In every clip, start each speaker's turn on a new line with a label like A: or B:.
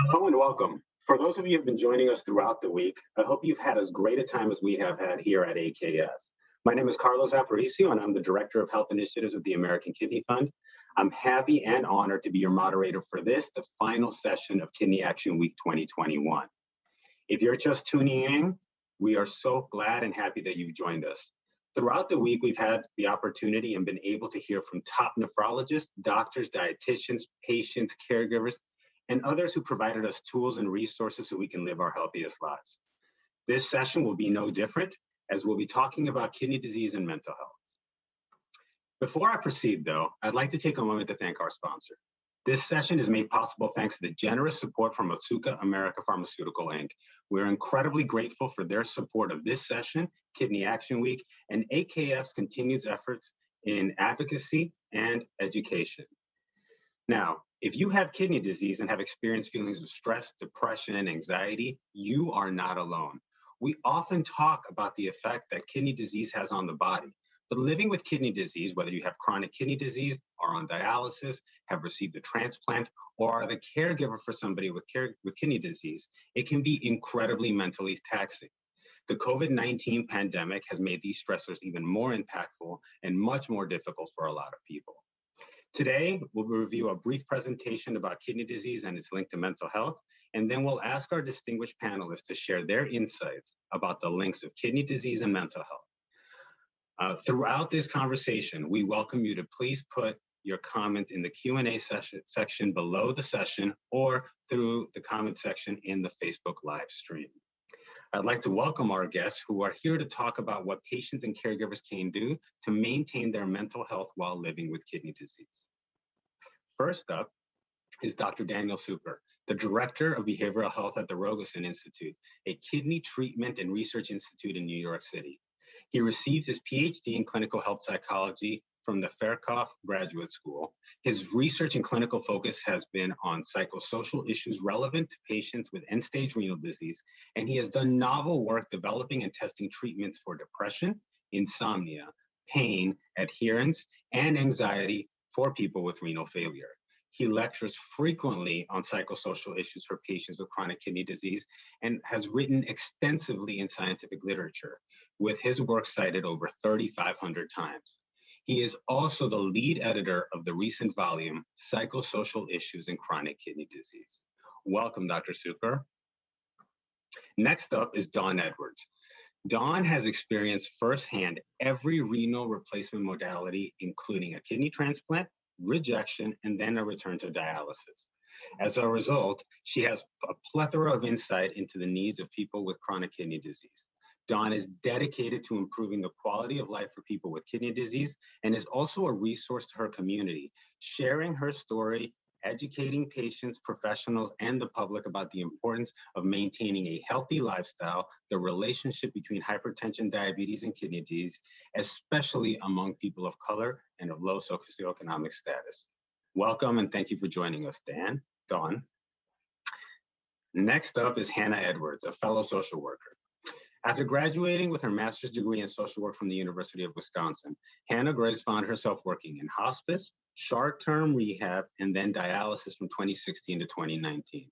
A: Hello and welcome. For those of you who have been joining us throughout the week, I hope you've had as great a time as we have had here at AKF. My name is Carlos Aparicio, and I'm the Director of Health Initiatives of the American Kidney Fund. I'm happy and honored to be your moderator for this, the final session of Kidney Action Week 2021. If you're just tuning in, we are so glad and happy that you've joined us. Throughout the week, we've had the opportunity and been able to hear from top nephrologists, doctors, dietitians, patients, caregivers, and others who provided us tools and resources so we can live our healthiest lives. This session will be no different, as we'll be talking about kidney disease and mental health. Before I proceed, though, I'd like to take a moment to thank our sponsor. This session is made possible thanks to the generous support from Otsuka America Pharmaceutical, Inc. We're incredibly grateful for their support of this session, Kidney Action Week, and AKF's continued efforts in advocacy and education. Now, if you have kidney disease and have experienced feelings of stress, depression, and anxiety, you are not alone. We often talk about the effect that kidney disease has on the body, but living with kidney disease, whether you have chronic kidney disease, are on dialysis, have received a transplant, or are the caregiver for somebody with kidney disease, it can be incredibly mentally taxing. The COVID-19 pandemic has made these stressors even more impactful and much more difficult for a lot of people. Today, we'll review a brief presentation about kidney disease and its link to mental health, and then we'll ask our distinguished panelists to share their insights about the links of kidney disease and mental health. Throughout this conversation, we welcome you to please put your comments in the Q&A section below the session or through the comment section in the Facebook live stream. I'd like to welcome our guests who are here to talk about what patients and caregivers can do to maintain their mental health while living with kidney disease. First up is Dr. Daniel Cukor, the Director of Behavioral Health at the Rogosin Institute, a kidney treatment and research institute in New York City. He received his Ph.D. in clinical health psychology from the Fairclough Graduate School. His research and clinical focus has been on psychosocial issues relevant to patients with end-stage renal disease, and he has done novel work developing and testing treatments for depression, insomnia, pain, adherence, and anxiety for people with renal failure. He lectures frequently on psychosocial issues for patients with chronic kidney disease and has written extensively in scientific literature, with his work cited over 3,500 times. He is also the lead editor of the recent volume, Psychosocial Issues in Chronic Kidney Disease. Welcome, Dr. Cukor. Next up is Dawn Edwards. Dawn has experienced firsthand every renal replacement modality, including a kidney transplant, rejection, and then a return to dialysis. As a result, she has a plethora of insight into the needs of people with chronic kidney disease. Dawn is dedicated to improving the quality of life for people with kidney disease and is also a resource to her community, sharing her story, educating patients, professionals, and the public about the importance of maintaining a healthy lifestyle, the relationship between hypertension, diabetes, and kidney disease, especially among people of color and of low socioeconomic status. Welcome, and thank you for joining us, Dawn. Next up is Hannah Edwards, a fellow social worker. After graduating with her master's degree in social work from the University of Wisconsin, Hannah Grace found herself working in hospice, short-term rehab, and then dialysis from 2016 to 2019.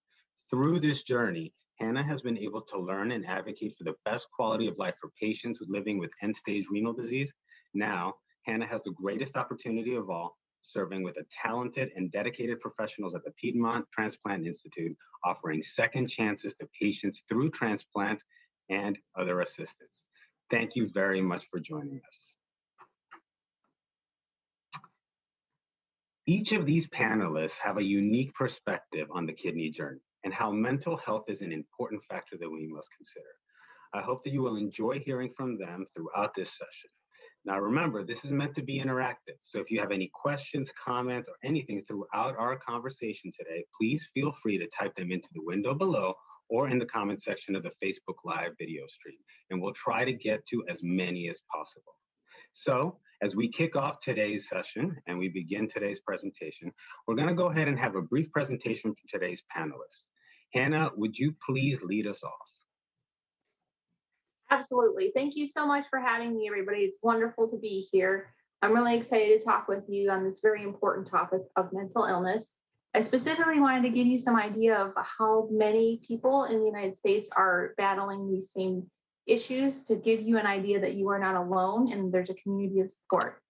A: Through this journey, Hannah has been able to learn and advocate for the best quality of life for patients living with end-stage renal disease. Now, Hannah has the greatest opportunity of all, serving with a talented and dedicated professionals at the Piedmont Transplant Institute, offering second chances to patients through transplant and other assistance. Thank you very much for joining us. Each of these panelists have a unique perspective on the kidney journey and how mental health is an important factor that we must consider. I hope that you will enjoy hearing from them throughout this session. Now remember, this is meant to be interactive, so if you have any questions, comments, or anything throughout our conversation today, please feel free to type them into the window below or in the comment section of the Facebook Live video stream, and we'll try to get to as many as possible. So as we kick off today's session and we begin today's presentation, we're going to go ahead and have a brief presentation from today's panelists. Hannah, would you please lead us off?
B: Absolutely. Thank you so much for having me, everybody. It's wonderful to be here. I'm really excited to talk with you on this very important topic of mental illness. I specifically wanted to give you some idea of how many people in the United States are battling these same issues to give you an idea that you are not alone and there's a community of support.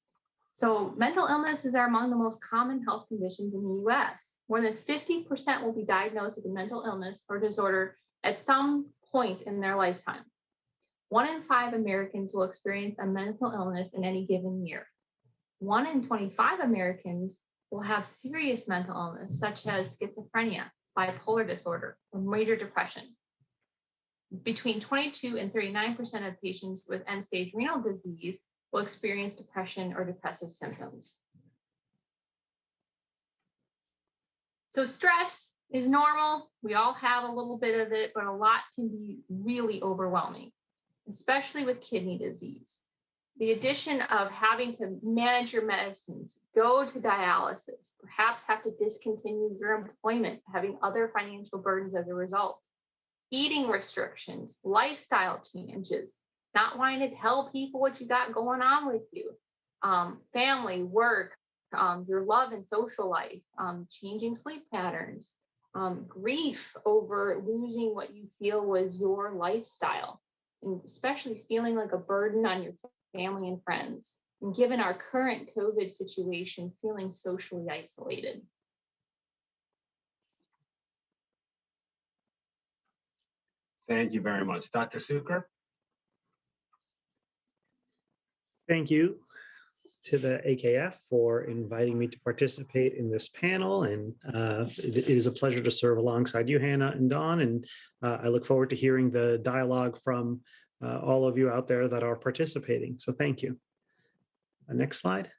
B: So mental illnesses are among the most common health conditions in the US. More than 50% will be diagnosed with a mental illness or disorder at some point in their lifetime. 1 in 5 Americans will experience a mental illness in any given year. 1 in 25 Americans will have serious mental illness, such as schizophrenia, bipolar disorder, or major depression. Between 22 and 39% of patients with end-stage renal disease will experience depression or depressive symptoms. So stress is normal. We all have a little bit of it, but a lot can be really overwhelming, especially with kidney disease. The addition of having to manage your medicines, go to dialysis, perhaps have to discontinue your employment, having other financial burdens as a result, eating restrictions, lifestyle changes, not wanting to tell people what you got going on with you, family, work, your love and social life, changing sleep patterns, grief over losing what you feel was your lifestyle, and especially feeling like a burden on your family and friends. And given our current COVID situation, feeling socially isolated.
A: Thank you very much. Dr. Cukor?
C: Thank you to the AKF for inviting me to participate in this panel. And it is a pleasure to serve alongside you, Hannah and Dawn. And I look forward to hearing the dialogue from all of you out there that are participating. So thank you. Next slide.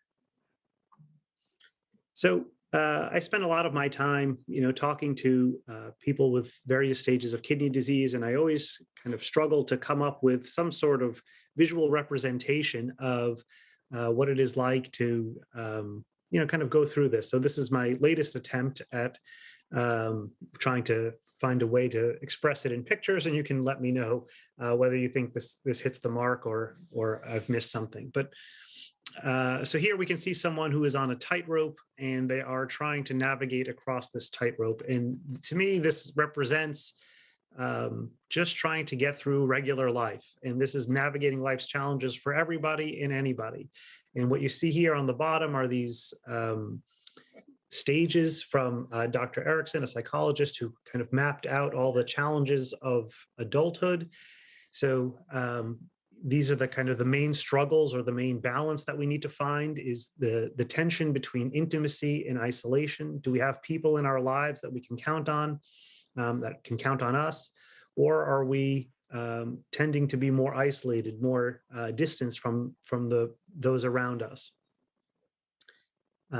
C: So I spend a lot of my time, talking to people with various stages of kidney disease, and I always kind of struggle to come up with some sort of visual representation of what it is like to, kind of go through this. So this is my latest attempt at trying to find a way to express it in pictures, and you can let me know whether you think this hits the mark or I've missed something. But so here we can see someone who is on a tightrope, and they are trying to navigate across this tightrope. And to me, this represents just trying to get through regular life. And this is navigating life's challenges for everybody and anybody. And what you see here on the bottom are these stages from Dr. Erickson, a psychologist who kind of mapped out all the challenges of adulthood. So these are the kind of the main struggles or the main balance that we need to find is the tension between intimacy and isolation. Do we have people in our lives that we can count on, that can count on us? Or are we tending to be more isolated, more distanced from those around us?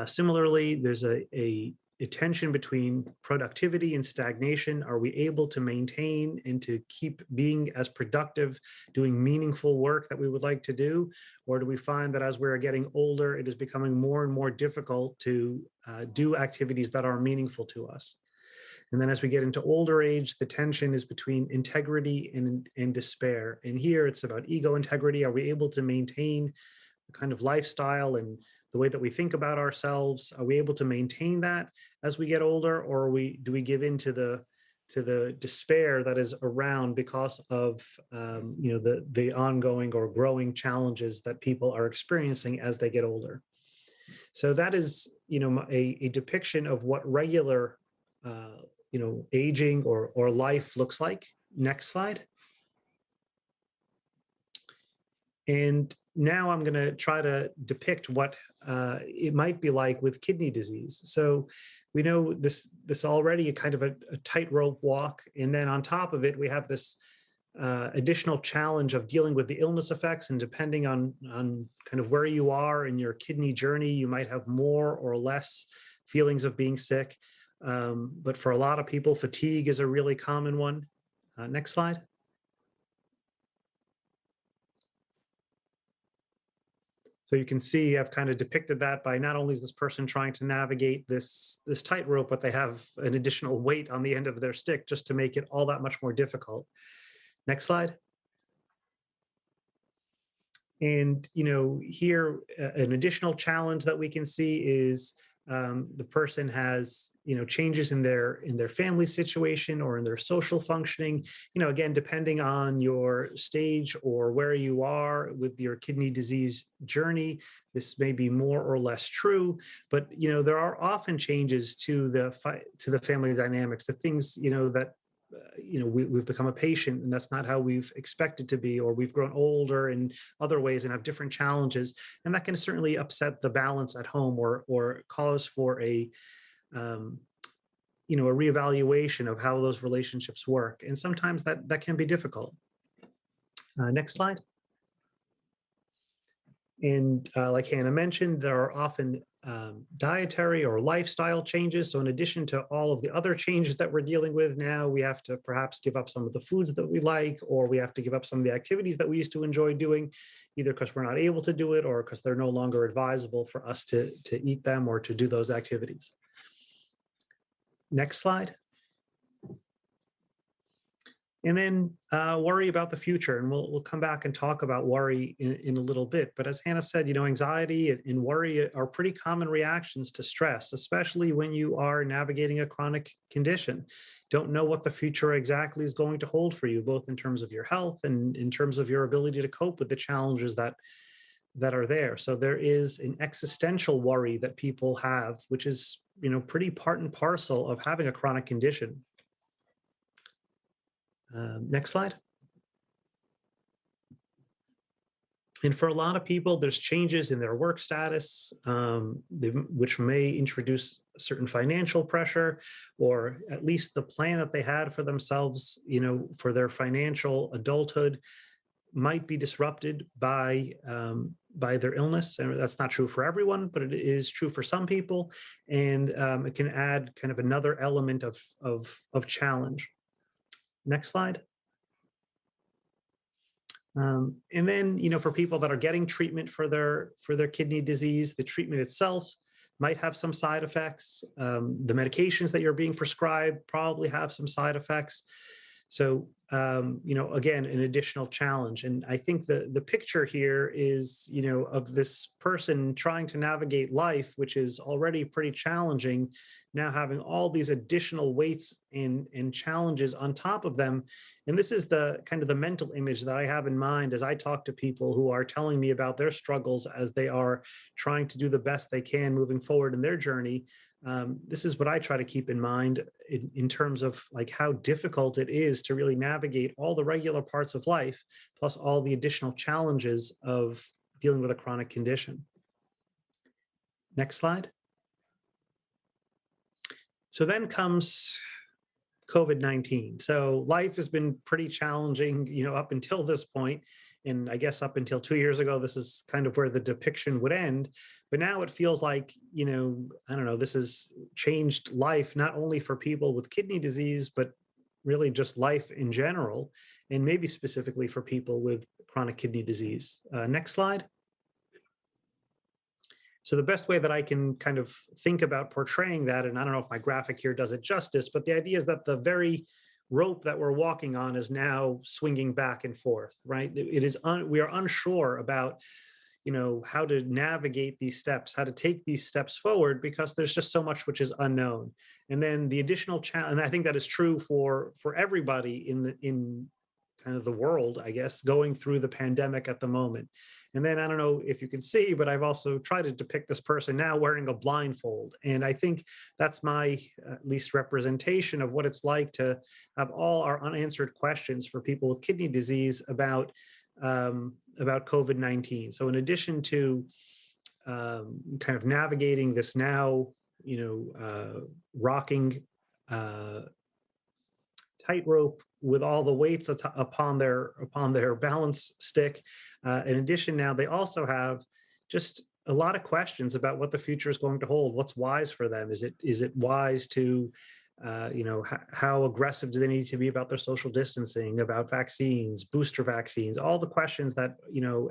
C: Similarly, there's a tension between productivity and stagnation. Are we able to maintain and to keep being as productive, doing meaningful work that we would like to do? Or do we find that as we're getting older, it is becoming more and more difficult to do activities that are meaningful to us? And then as we get into older age, the tension is between integrity and despair. And here it's about ego integrity. Are we able to maintain the kind of lifestyle and the way that we think about ourselves? Are we able to maintain that as we get older, or do we give in to the despair that is around because of the ongoing or growing challenges that people are experiencing as they get older? So that is a depiction of what regular aging or life looks like. Next slide. And now I'm going to try to depict what it might be like with kidney disease. So we know this already kind of a tightrope walk. And then on top of it, we have this additional challenge of dealing with the illness effects. And depending on kind of where you are in your kidney journey, you might have more or less feelings of being sick. But for a lot of people, fatigue is a really common one. Next slide. So you can see I've kind of depicted that by not only is this person trying to navigate this tightrope, but they have an additional weight on the end of their stick just to make it all that much more difficult. Next slide. And here, an additional challenge that we can see is the person has, changes in their family situation or in their social functioning, again, depending on your stage or where you are with your kidney disease journey, this may be more or less true, but, there are often changes to the family dynamics, the things, that we've become a patient and that's not how we've expected to be, or we've grown older in other ways and have different challenges. And that can certainly upset the balance at home or cause for a reevaluation of how those relationships work. And sometimes that can be difficult. Next slide. And like Hannah mentioned, there are often dietary or lifestyle changes. So in addition to all of the other changes that we're dealing with now, we have to perhaps give up some of the foods that we like, or we have to give up some of the activities that we used to enjoy doing, either because we're not able to do it or because they're no longer advisable for us to eat them or to do those activities. Next slide. And then worry about the future. And we'll come back and talk about worry in a little bit. But as Hannah said, anxiety and worry are pretty common reactions to stress, especially when you are navigating a chronic condition. Don't know what the future exactly is going to hold for you, both in terms of your health and in terms of your ability to cope with the challenges that are there. So there is an existential worry that people have, which is, pretty part and parcel of having a chronic condition. Next slide. And for a lot of people, there's changes in their work status, which may introduce certain financial pressure, or at least the plan that they had for themselves, for their financial adulthood might be disrupted by their illness. And that's not true for everyone, but it is true for some people. And it can add kind of another element of challenge. Next slide. And then, for people that are getting treatment for their kidney disease, the treatment itself might have some side effects. The medications that you're being prescribed probably have some side effects. So, again, an additional challenge. And I think the picture here is, of this person trying to navigate life, which is already pretty challenging, now having all these additional weights and challenges on top of them. And this is the kind of the mental image that I have in mind as I talk to people who are telling me about their struggles as they are trying to do the best they can moving forward in their journey. This is what I try to keep in mind in terms of like how difficult it is to really navigate all the regular parts of life, plus all the additional challenges of dealing with a chronic condition. Next slide. So then comes COVID-19. So life has been pretty challenging, up until this point. And I guess up until 2 years ago, this is kind of where the depiction would end. But now it feels like, I don't know, this has changed life, not only for people with kidney disease, but really just life in general, and maybe specifically for people with chronic kidney disease. Next slide. So the best way that I can kind of think about portraying that, and I don't know if my graphic here does it justice, but the idea is that the very rope that we're walking on is now swinging back and forth, right? We are unsure about, how to navigate these steps, how to take these steps forward, because there's just so much which is unknown. And then the additional challenge, and I think that is true for everybody in kind of the world, I guess, going through the pandemic at the moment. And then I don't know if you can see, but I've also tried to depict this person now wearing a blindfold. And I think that's my at least representation of what it's like to have all our unanswered questions for people with kidney disease about COVID-19. So in addition to kind of navigating this now, rocking tightrope with all the weights upon their balance stick. In addition, now they also have just a lot of questions about what the future is going to hold. What's wise for them? Is it wise to, how aggressive do they need to be about their social distancing, about vaccines, booster vaccines, all the questions that,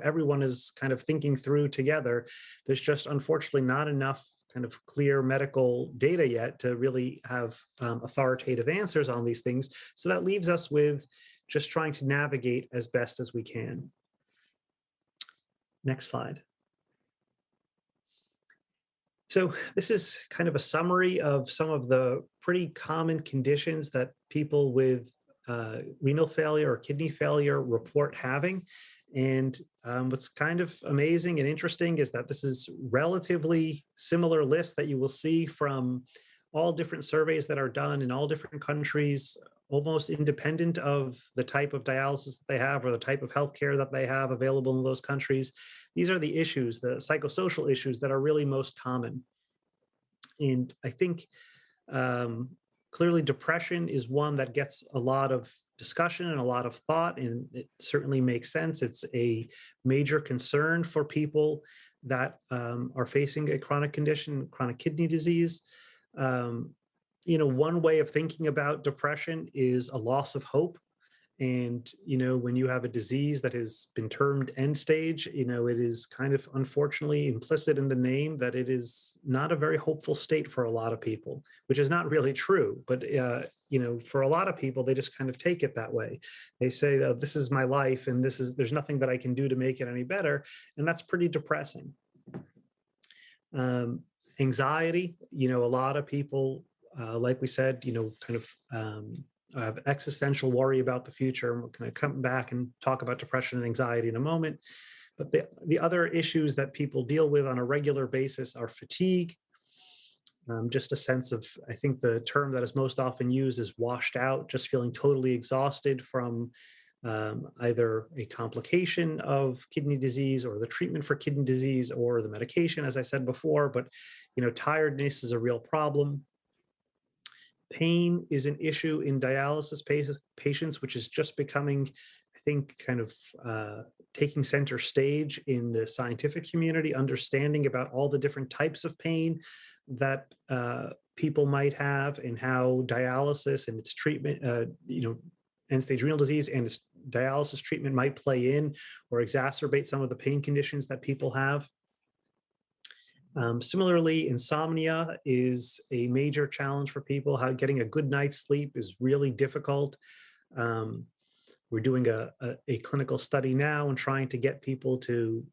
C: everyone is kind of thinking through together. There's just unfortunately not enough kind of clear medical data yet to really have authoritative answers on these things. So that leaves us with just trying to navigate as best as we can. Next slide. So this is kind of a summary of some of the pretty common conditions that people with renal failure or kidney failure report having. And what's kind of amazing and interesting is that this is relatively similar list that you will see from all different surveys that are done in all different countries, almost independent of the type of dialysis that they have or the type of healthcare that they have available in those countries. These are the issues, the psychosocial issues that are really most common. And I think clearly depression is one that gets a lot of discussion and a lot of thought, and it certainly makes sense. It's a major concern for people that are facing a chronic condition, chronic kidney disease. One way of thinking about depression is a loss of hope. And, when you have a disease that has been termed end stage, it is kind of unfortunately implicit in the name that it is not a very hopeful state for a lot of people, which is not really true. But, for a lot of people, they just kind of take it that way. They say, oh, this is my life and there's nothing that I can do to make it any better. And that's pretty depressing. Anxiety, a lot of people, like we said, kind of have existential worry about the future. And we're going to come back and talk about depression and anxiety in a moment. But the other issues that people deal with on a regular basis are fatigue, just a sense of, I think the term that is most often used is washed out, just feeling totally exhausted from either a complication of kidney disease or the treatment for kidney disease or the medication, as I said before. But, tiredness is a real problem. Pain is an issue in dialysis patients, which is just becoming, I think, kind of taking center stage in the scientific community, understanding about all the different types of pain that people might have and how dialysis and its treatment, end-stage renal disease and its dialysis treatment might play in or exacerbate some of the pain conditions that people have. Similarly, insomnia is a major challenge for people. How getting a good night's sleep is really difficult. We're doing a clinical study now and trying to get people to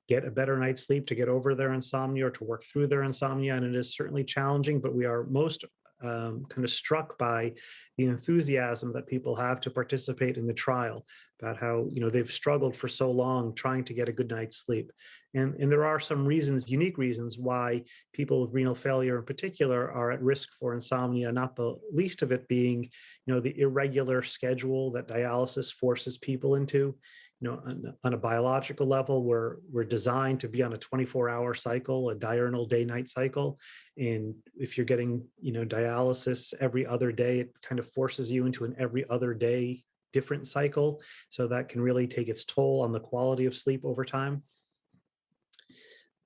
C: get a better night's sleep, to get over their insomnia or to work through their insomnia. And it is certainly challenging, but we are most kind of struck by the enthusiasm that people have to participate in the trial, about how, they've struggled for so long trying to get a good night's sleep. And there are some reasons, unique reasons, why people with renal failure in particular are at risk for insomnia, not the least of it being, the irregular schedule that dialysis forces people into. On a biological level, we're designed to be on a 24-hour cycle, a diurnal day-night cycle. And if you're getting, dialysis every other day, it kind of forces you into an every other day different cycle. So that can really take its toll on the quality of sleep over time.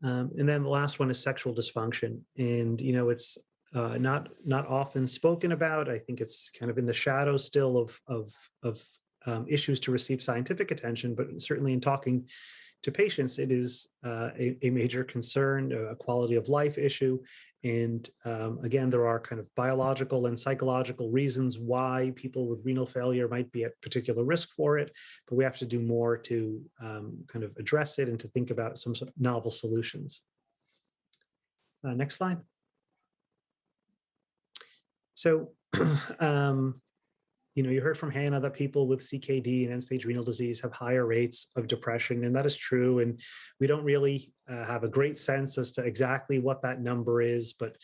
C: And then the last one is sexual dysfunction. And, it's not often spoken about. I think it's kind of in the shadows still of issues to receive scientific attention, but certainly in talking to patients, it is a major concern, a quality of life issue. And again, there are kind of biological and psychological reasons why people with renal failure might be at particular risk for it, but we have to do more to kind of address it and to think about some sort of novel solutions. Next slide. So, you heard from Hannah that people with CKD and end-stage renal disease have higher rates of depression, and that is true. And we don't really have a great sense as to exactly what that number is, but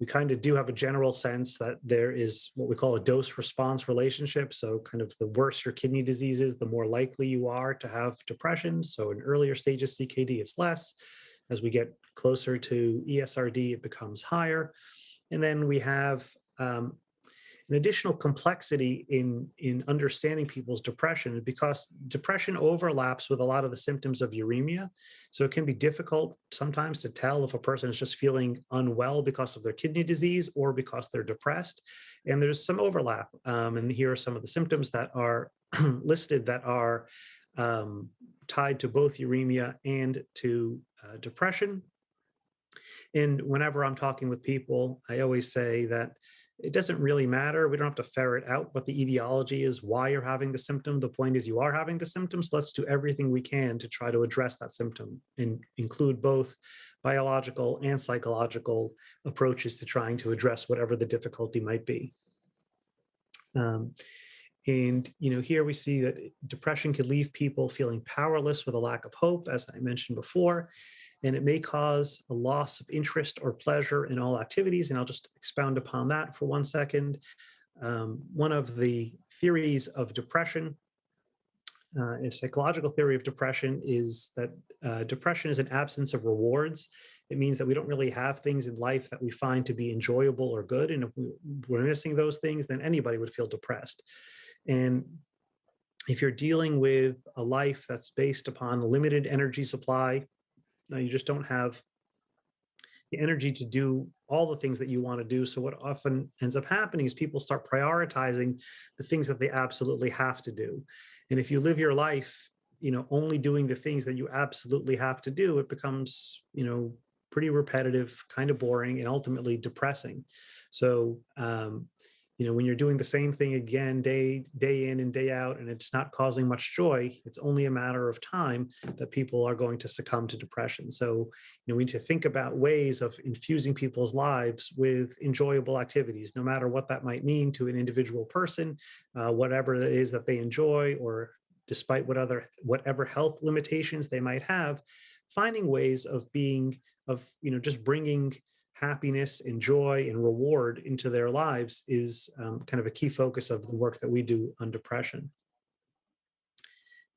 C: we kind of do have a general sense that there is what we call a dose-response relationship. So kind of the worse your kidney disease is, the more likely you are to have depression. So in earlier stages CKD, it's less. As we get closer to ESRD, it becomes higher. And then we have an additional complexity in understanding people's depression, because depression overlaps with a lot of the symptoms of uremia. So it can be difficult sometimes to tell if a person is just feeling unwell because of their kidney disease or because they're depressed. And there's some overlap. And here are some of the symptoms that are listed that are tied to both uremia and to depression. And whenever I'm talking with people, I always say that it doesn't really matter. We don't have to ferret out what the etiology is, why you're having the symptom. The point is you are having the symptoms. Let's do everything we can to try to address that symptom and include both biological and psychological approaches to trying to address whatever the difficulty might be. And here we see that depression could leave people feeling powerless with a lack of hope, as I mentioned before, and it may cause a loss of interest or pleasure in all activities. And I'll just expound upon that for 1 second. One of the theories of depression, a psychological theory of depression, is that depression is an absence of rewards. It means that we don't really have things in life that we find to be enjoyable or good. And if we're missing those things, then anybody would feel depressed. And if you're dealing with a life that's based upon a limited energy supply, you just don't have the energy to do all the things that you want to do. So what often ends up happening is people start prioritizing the things that they absolutely have to do. And if you live your life, only doing the things that you absolutely have to do, it becomes, pretty repetitive, kind of boring, and ultimately depressing. So, when you're doing the same thing again, day in and day out, and it's not causing much joy, it's only a matter of time that people are going to succumb to depression. So, we need to think about ways of infusing people's lives with enjoyable activities, no matter what that might mean to an individual person, whatever it is that they enjoy, or despite whatever health limitations they might have, finding ways of just bringing happiness and joy and reward into their lives is kind of a key focus of the work that we do on depression.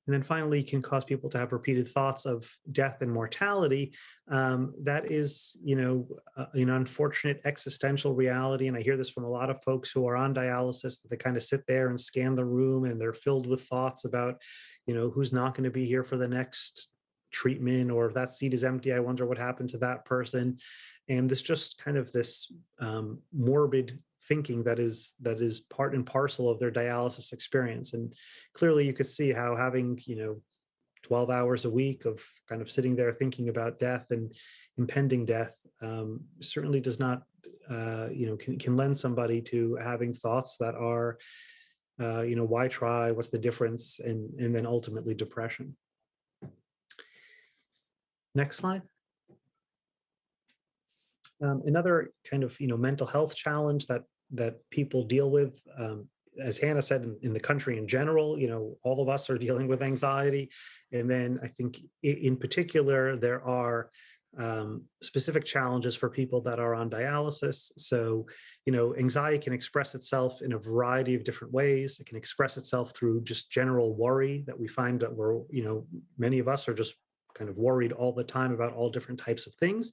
C: And then finally, it can cause people to have repeated thoughts of death and mortality. That is, an unfortunate existential reality. And I hear this from a lot of folks who are on dialysis, that they kind of sit there and scan the room and they're filled with thoughts about, who's not going to be here for the next treatment, or if that seat is empty, I wonder what happened to that person. And this just kind of this morbid thinking that is part and parcel of their dialysis experience. And clearly you could see how having 12 hours a week of kind of sitting there thinking about death and impending death certainly does not can lend somebody to having thoughts that are why try, what's the difference, and then ultimately depression. Next slide. Another kind of mental health challenge that people deal with, as Hannah said, in the country in general, all of us are dealing with anxiety. And then I think in particular, there are specific challenges for people that are on dialysis. So, anxiety can express itself in a variety of different ways. It can express itself through just general worry that we find that many of us are just kind of worried all the time about all different types of things.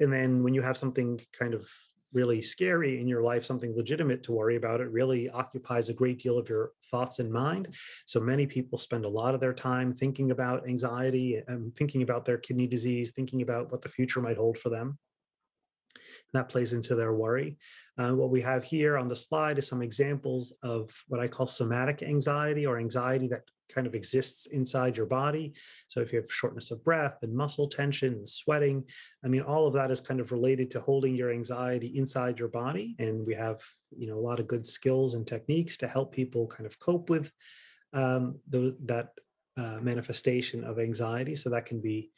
C: And then when you have something kind of really scary in your life, something legitimate to worry about, it really occupies a great deal of your thoughts and mind. So many people spend a lot of their time thinking about anxiety and thinking about their kidney disease, thinking about what the future might hold for them. And that plays into their worry. What we have here on the slide is some examples of what I call somatic anxiety, or anxiety that kind of exists inside your body. So if you have shortness of breath and muscle tension and sweating, all of that is kind of related to holding your anxiety inside your body. And we have, a lot of good skills and techniques to help people kind of cope with that manifestation of anxiety. So that can be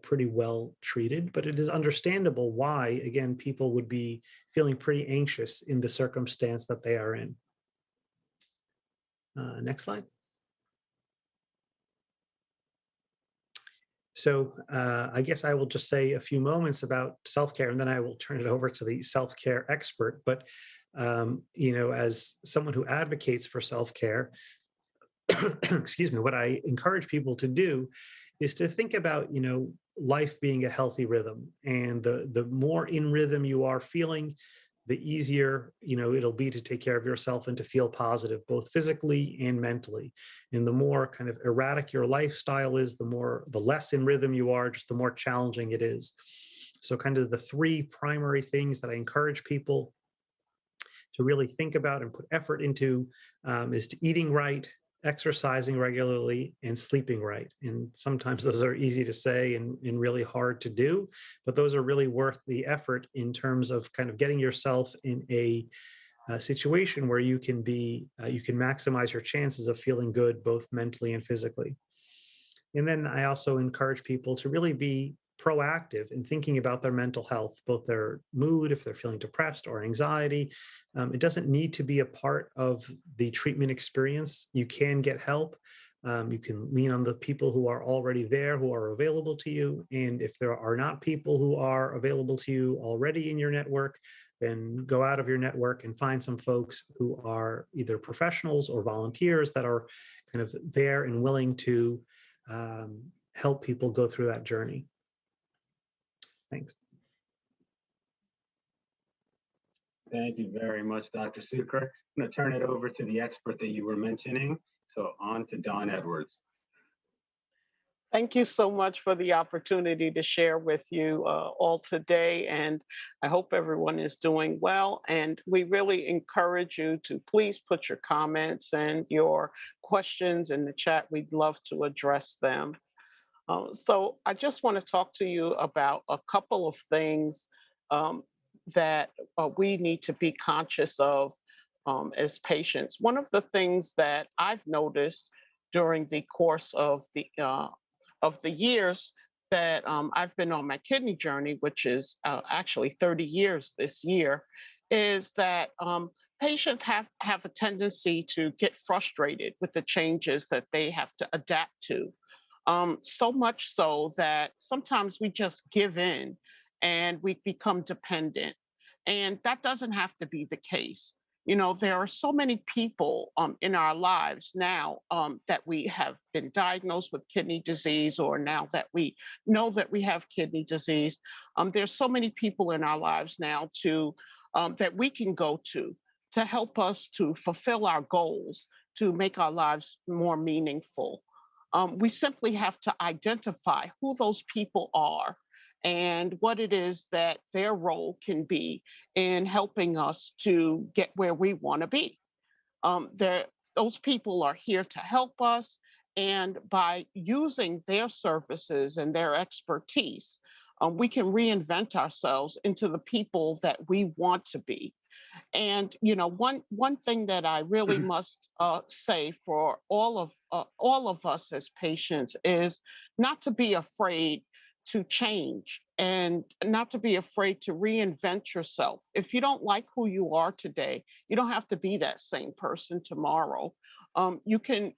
C: pretty well treated, but it is understandable why, again, people would be feeling pretty anxious in the circumstance that they are in. Next slide. So I guess I will just say a few moments about self-care, and then I will turn it over to the self-care expert. But, as someone who advocates for self-care, excuse me, what I encourage people to do is to think about, life being a healthy rhythm. And the more in rhythm you are feeling, the easier, it'll be to take care of yourself and to feel positive, both physically and mentally. And the more kind of erratic your lifestyle is, the less in rhythm you are, just the more challenging it is. So kind of the three primary things that I encourage people to really think about and put effort into is to eating right, exercising regularly, and sleeping right. And sometimes those are easy to say and really hard to do, but those are really worth the effort in terms of kind of getting yourself in a situation where you can maximize your chances of feeling good, both mentally and physically. And then I also encourage people to really be proactive in thinking about their mental health, both their mood, if they're feeling depressed or anxiety. It doesn't need to be a part of the treatment experience. You can get help. You can lean on the people who are already there, who are available to you. And if there are not people who are available to you already in your network, then go out of your network and find some folks who are either professionals or volunteers that are kind of there and willing to help people go through that journey. Thanks.
A: Thank you very much, Dr. Cukor. I'm going to turn it over to the expert that you were mentioning. So on to Dawn Edwards.
D: Thank you so much for the opportunity to share with you all today. And I hope everyone is doing well. And we really encourage you to please put your comments and your questions in the chat. We'd love to address them. So I just want to talk to you about a couple of things that we need to be conscious of as patients. One of the things that I've noticed during the course of the years that I've been on my kidney journey, which is actually 30 years this year, is that patients have a tendency to get frustrated with the changes that they have to adapt to. So much so that sometimes we just give in and we become dependent. And that doesn't have to be the case. You know, there are so many people in our lives now that we have been diagnosed with kidney disease, or now that we know that we have kidney disease. There's so many people in our lives now that we can go to help us to fulfill our goals, to make our lives more meaningful. We simply have to identify who those people are and what it is that their role can be in helping us to get where we want to be. Those people are here to help us, and by using their services and their expertise, we can reinvent ourselves into the people that we want to be. And you know, one thing that I really must say for all of us as patients is not to be afraid to change and not to be afraid to reinvent yourself. If you don't like who you are today, you don't have to be that same person tomorrow. You can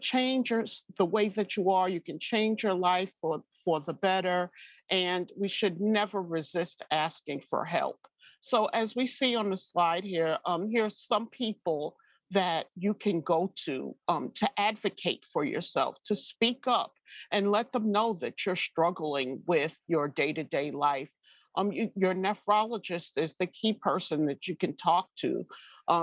D: change the way that you are. You can change your life for the better, and we should never resist asking for help. So as we see on the slide here, here's some people that you can go to advocate for yourself, to speak up and let them know that you're struggling with your day-to-day life. Your nephrologist is the key person that you can talk to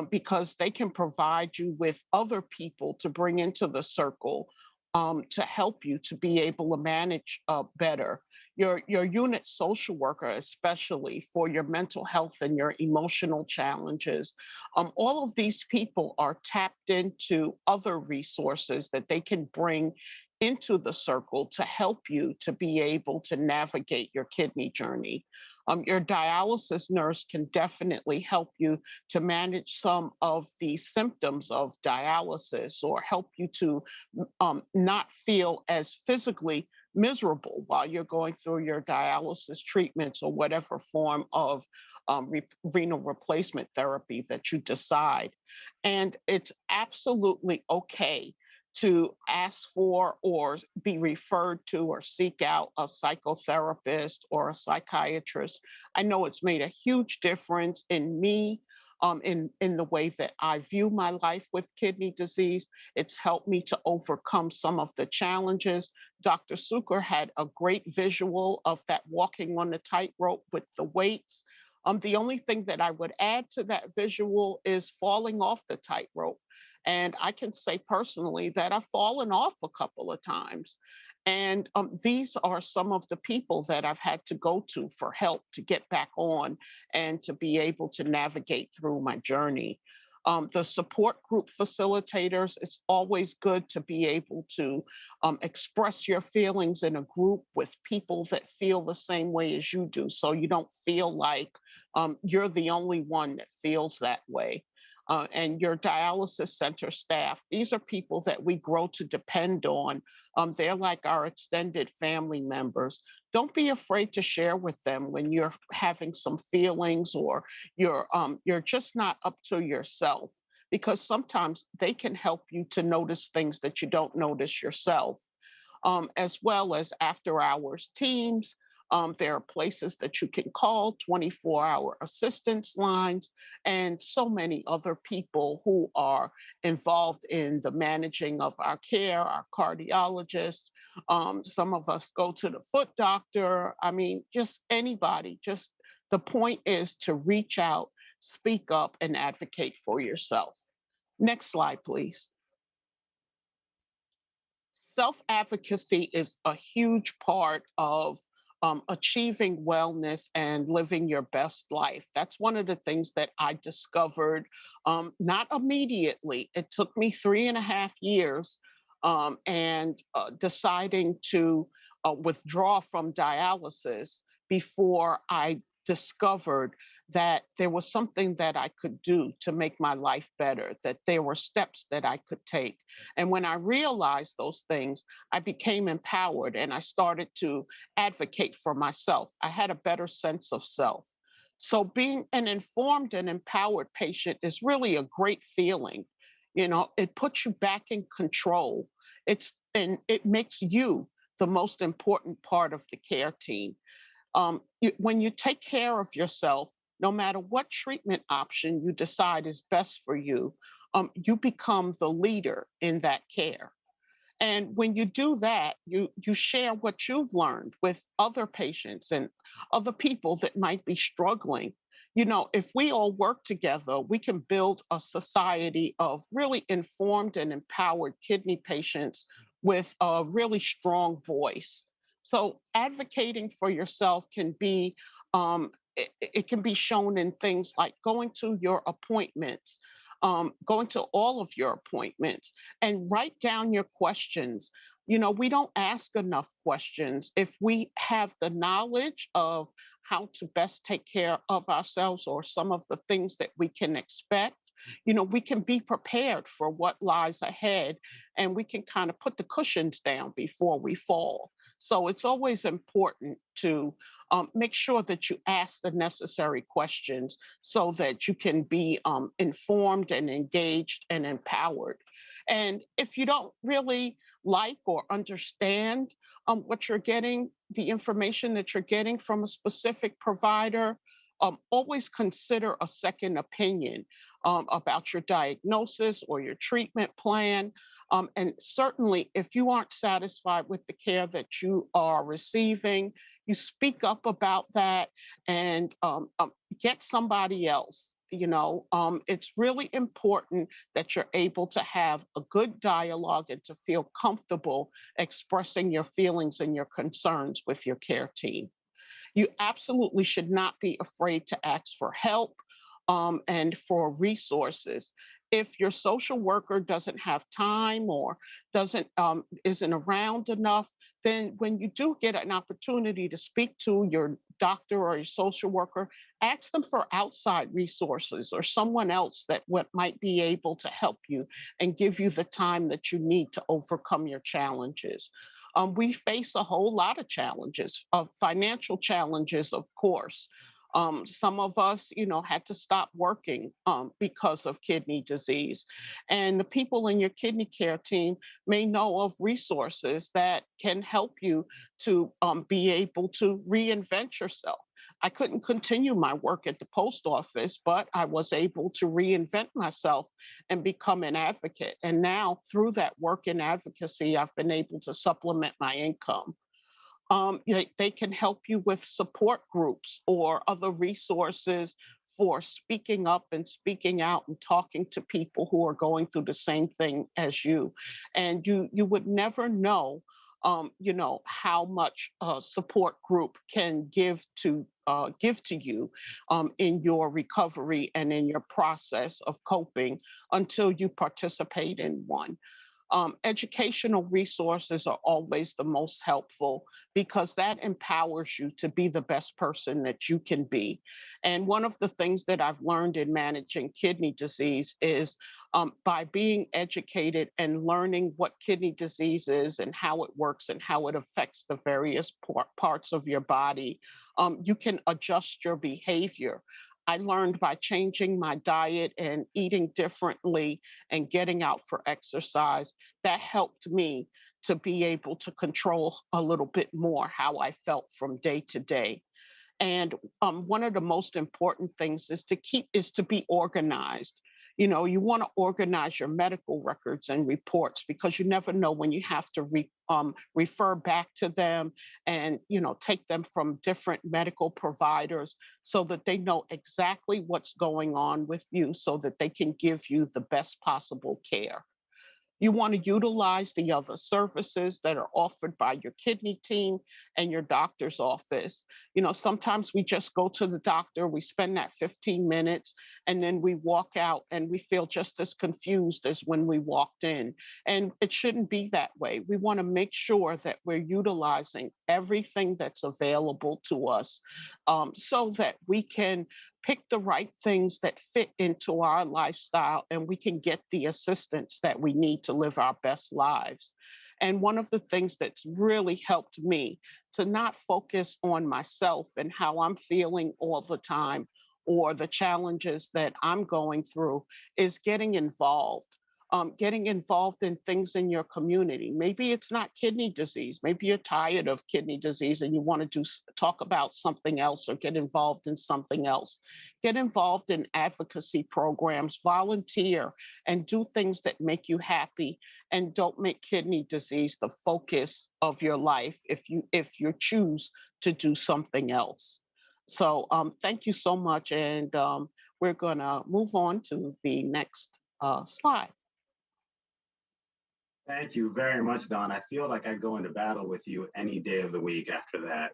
D: because they can provide you with other people to bring into the circle to help you to be able to manage better. Your unit social worker, especially for your mental health and your emotional challenges. All of these people are tapped into other resources that they can bring into the circle to help you to be able to navigate your kidney journey. Your dialysis nurse can definitely help you to manage some of the symptoms of dialysis, or help you to not feel as physically miserable while you're going through your dialysis treatments or whatever form of renal replacement therapy that you decide. And it's absolutely okay to ask for or be referred to or seek out a psychotherapist or a psychiatrist. I know it's made a huge difference in me, in the way that I view my life with kidney disease. It's helped me to overcome some of the challenges. Dr. Cukor had a great visual of that walking on the tightrope with the weights. The only thing that I would add to that visual is falling off the tightrope. And I can say personally that I've fallen off a couple of times. And these are some of the people that I've had to go to for help to get back on and to be able to navigate through my journey. The support group facilitators, it's always good to be able to express your feelings in a group with people that feel the same way as you do. So you don't feel like you're the only one that feels that way. And your dialysis center staff, these are people that we grow to depend on. They're like our extended family members. Don't be afraid to share with them when you're having some feelings or you're just not up to yourself, because sometimes they can help you to notice things that you don't notice yourself. As well as after hours teams. There are places that you can call, 24-hour assistance lines, and so many other people who are involved in the managing of our care, our cardiologists. Some of us go to the foot doctor. I mean, just anybody. Just the point is to reach out, speak up, and advocate for yourself. Next slide, please. Self-advocacy is a huge part of achieving wellness and living your best life. That's one of the things that I discovered not immediately. It took me 3.5 years and deciding to withdraw from dialysis before I discovered that there was something that I could do to make my life better, that there were steps that I could take. And when I realized those things, I became empowered and I started to advocate for myself. I had a better sense of self. So being an informed and empowered patient is really a great feeling. You know, it puts you back in control. And it makes you the most important part of the care team. When you take care of yourself, no matter what treatment option you decide is best for you, you become the leader in that care. And when you do that, you share what you've learned with other patients and other people that might be struggling. You know, if we all work together, we can build a society of really informed and empowered kidney patients with a really strong voice. So advocating for yourself can be, it can be shown in things like going to your appointments, going to all of your appointments and write down your questions. You know, we don't ask enough questions. If we have the knowledge of how to best take care of ourselves or some of the things that we can expect, you know, we can be prepared for what lies ahead and we can kind of put the cushions down before we fall. So it's always important to make sure that you ask the necessary questions so that you can be informed and engaged and empowered. And if you don't really like or understand what you're getting, the information that you're getting from a specific provider, always consider a second opinion about your diagnosis or your treatment plan. And certainly, if you aren't satisfied with the care that you are receiving, you speak up about that and get somebody else. You know, it's really important that you're able to have a good dialogue and to feel comfortable expressing your feelings and your concerns with your care team. You absolutely should not be afraid to ask for help and for resources. If your social worker doesn't have time or doesn't isn't around enough, then when you do get an opportunity to speak to your doctor or your social worker, ask them for outside resources or someone else that what might be able to help you and give you the time that you need to overcome your challenges. We face a whole lot of challenges, financial challenges, of course. Some of us, you know, had to stop working because of kidney disease. And the people in your kidney care team may know of resources that can help you to be able to reinvent yourself. I couldn't continue my work at the post office, but I was able to reinvent myself and become an advocate. And now, through that work in advocacy, I've been able to supplement my income. They can help you with support groups or other resources for speaking up and speaking out and talking to people who are going through the same thing as you. And you would never know how much support group can give to you in your recovery and in your process of coping until you participate in one. Educational resources are always the most helpful because that empowers you to be the best person that you can be. And one of the things that I've learned in managing kidney disease is by being educated and learning what kidney disease is and how it works and how it affects the various parts of your body, you can adjust your behavior. I learned by changing my diet and eating differently and getting out for exercise, that helped me to be able to control a little bit more how I felt from day to day. And one of the most important things is to be organized. You want to organize your medical records and reports because you never know when you have to refer back to them and take them from different medical providers so that they know exactly what's going on with you so that they can give you the best possible care. You want to utilize the other services that are offered by your kidney team and your doctor's office. Sometimes we just go to the doctor, we spend that 15 minutes, and then we walk out and we feel just as confused as when we walked in. And it shouldn't be that way. We want to make sure that we're utilizing everything that's available to us so that we can pick the right things that fit into our lifestyle and we can get the assistance that we need to live our best lives. And one of the things that's really helped me to not focus on myself and how I'm feeling all the time or the challenges that I'm going through is getting involved. Getting involved in things in your community. Maybe it's not kidney disease. Maybe you're tired of kidney disease and you want to talk about something else or get involved in something else. Get involved in advocacy programs, volunteer, and do things that make you happy. And don't make kidney disease the focus of your life if you choose to do something else. So thank you so much. And we're going to move on to the next slide.
A: Thank you very much, Dawn. I feel like I go into battle with you any day of the week after that.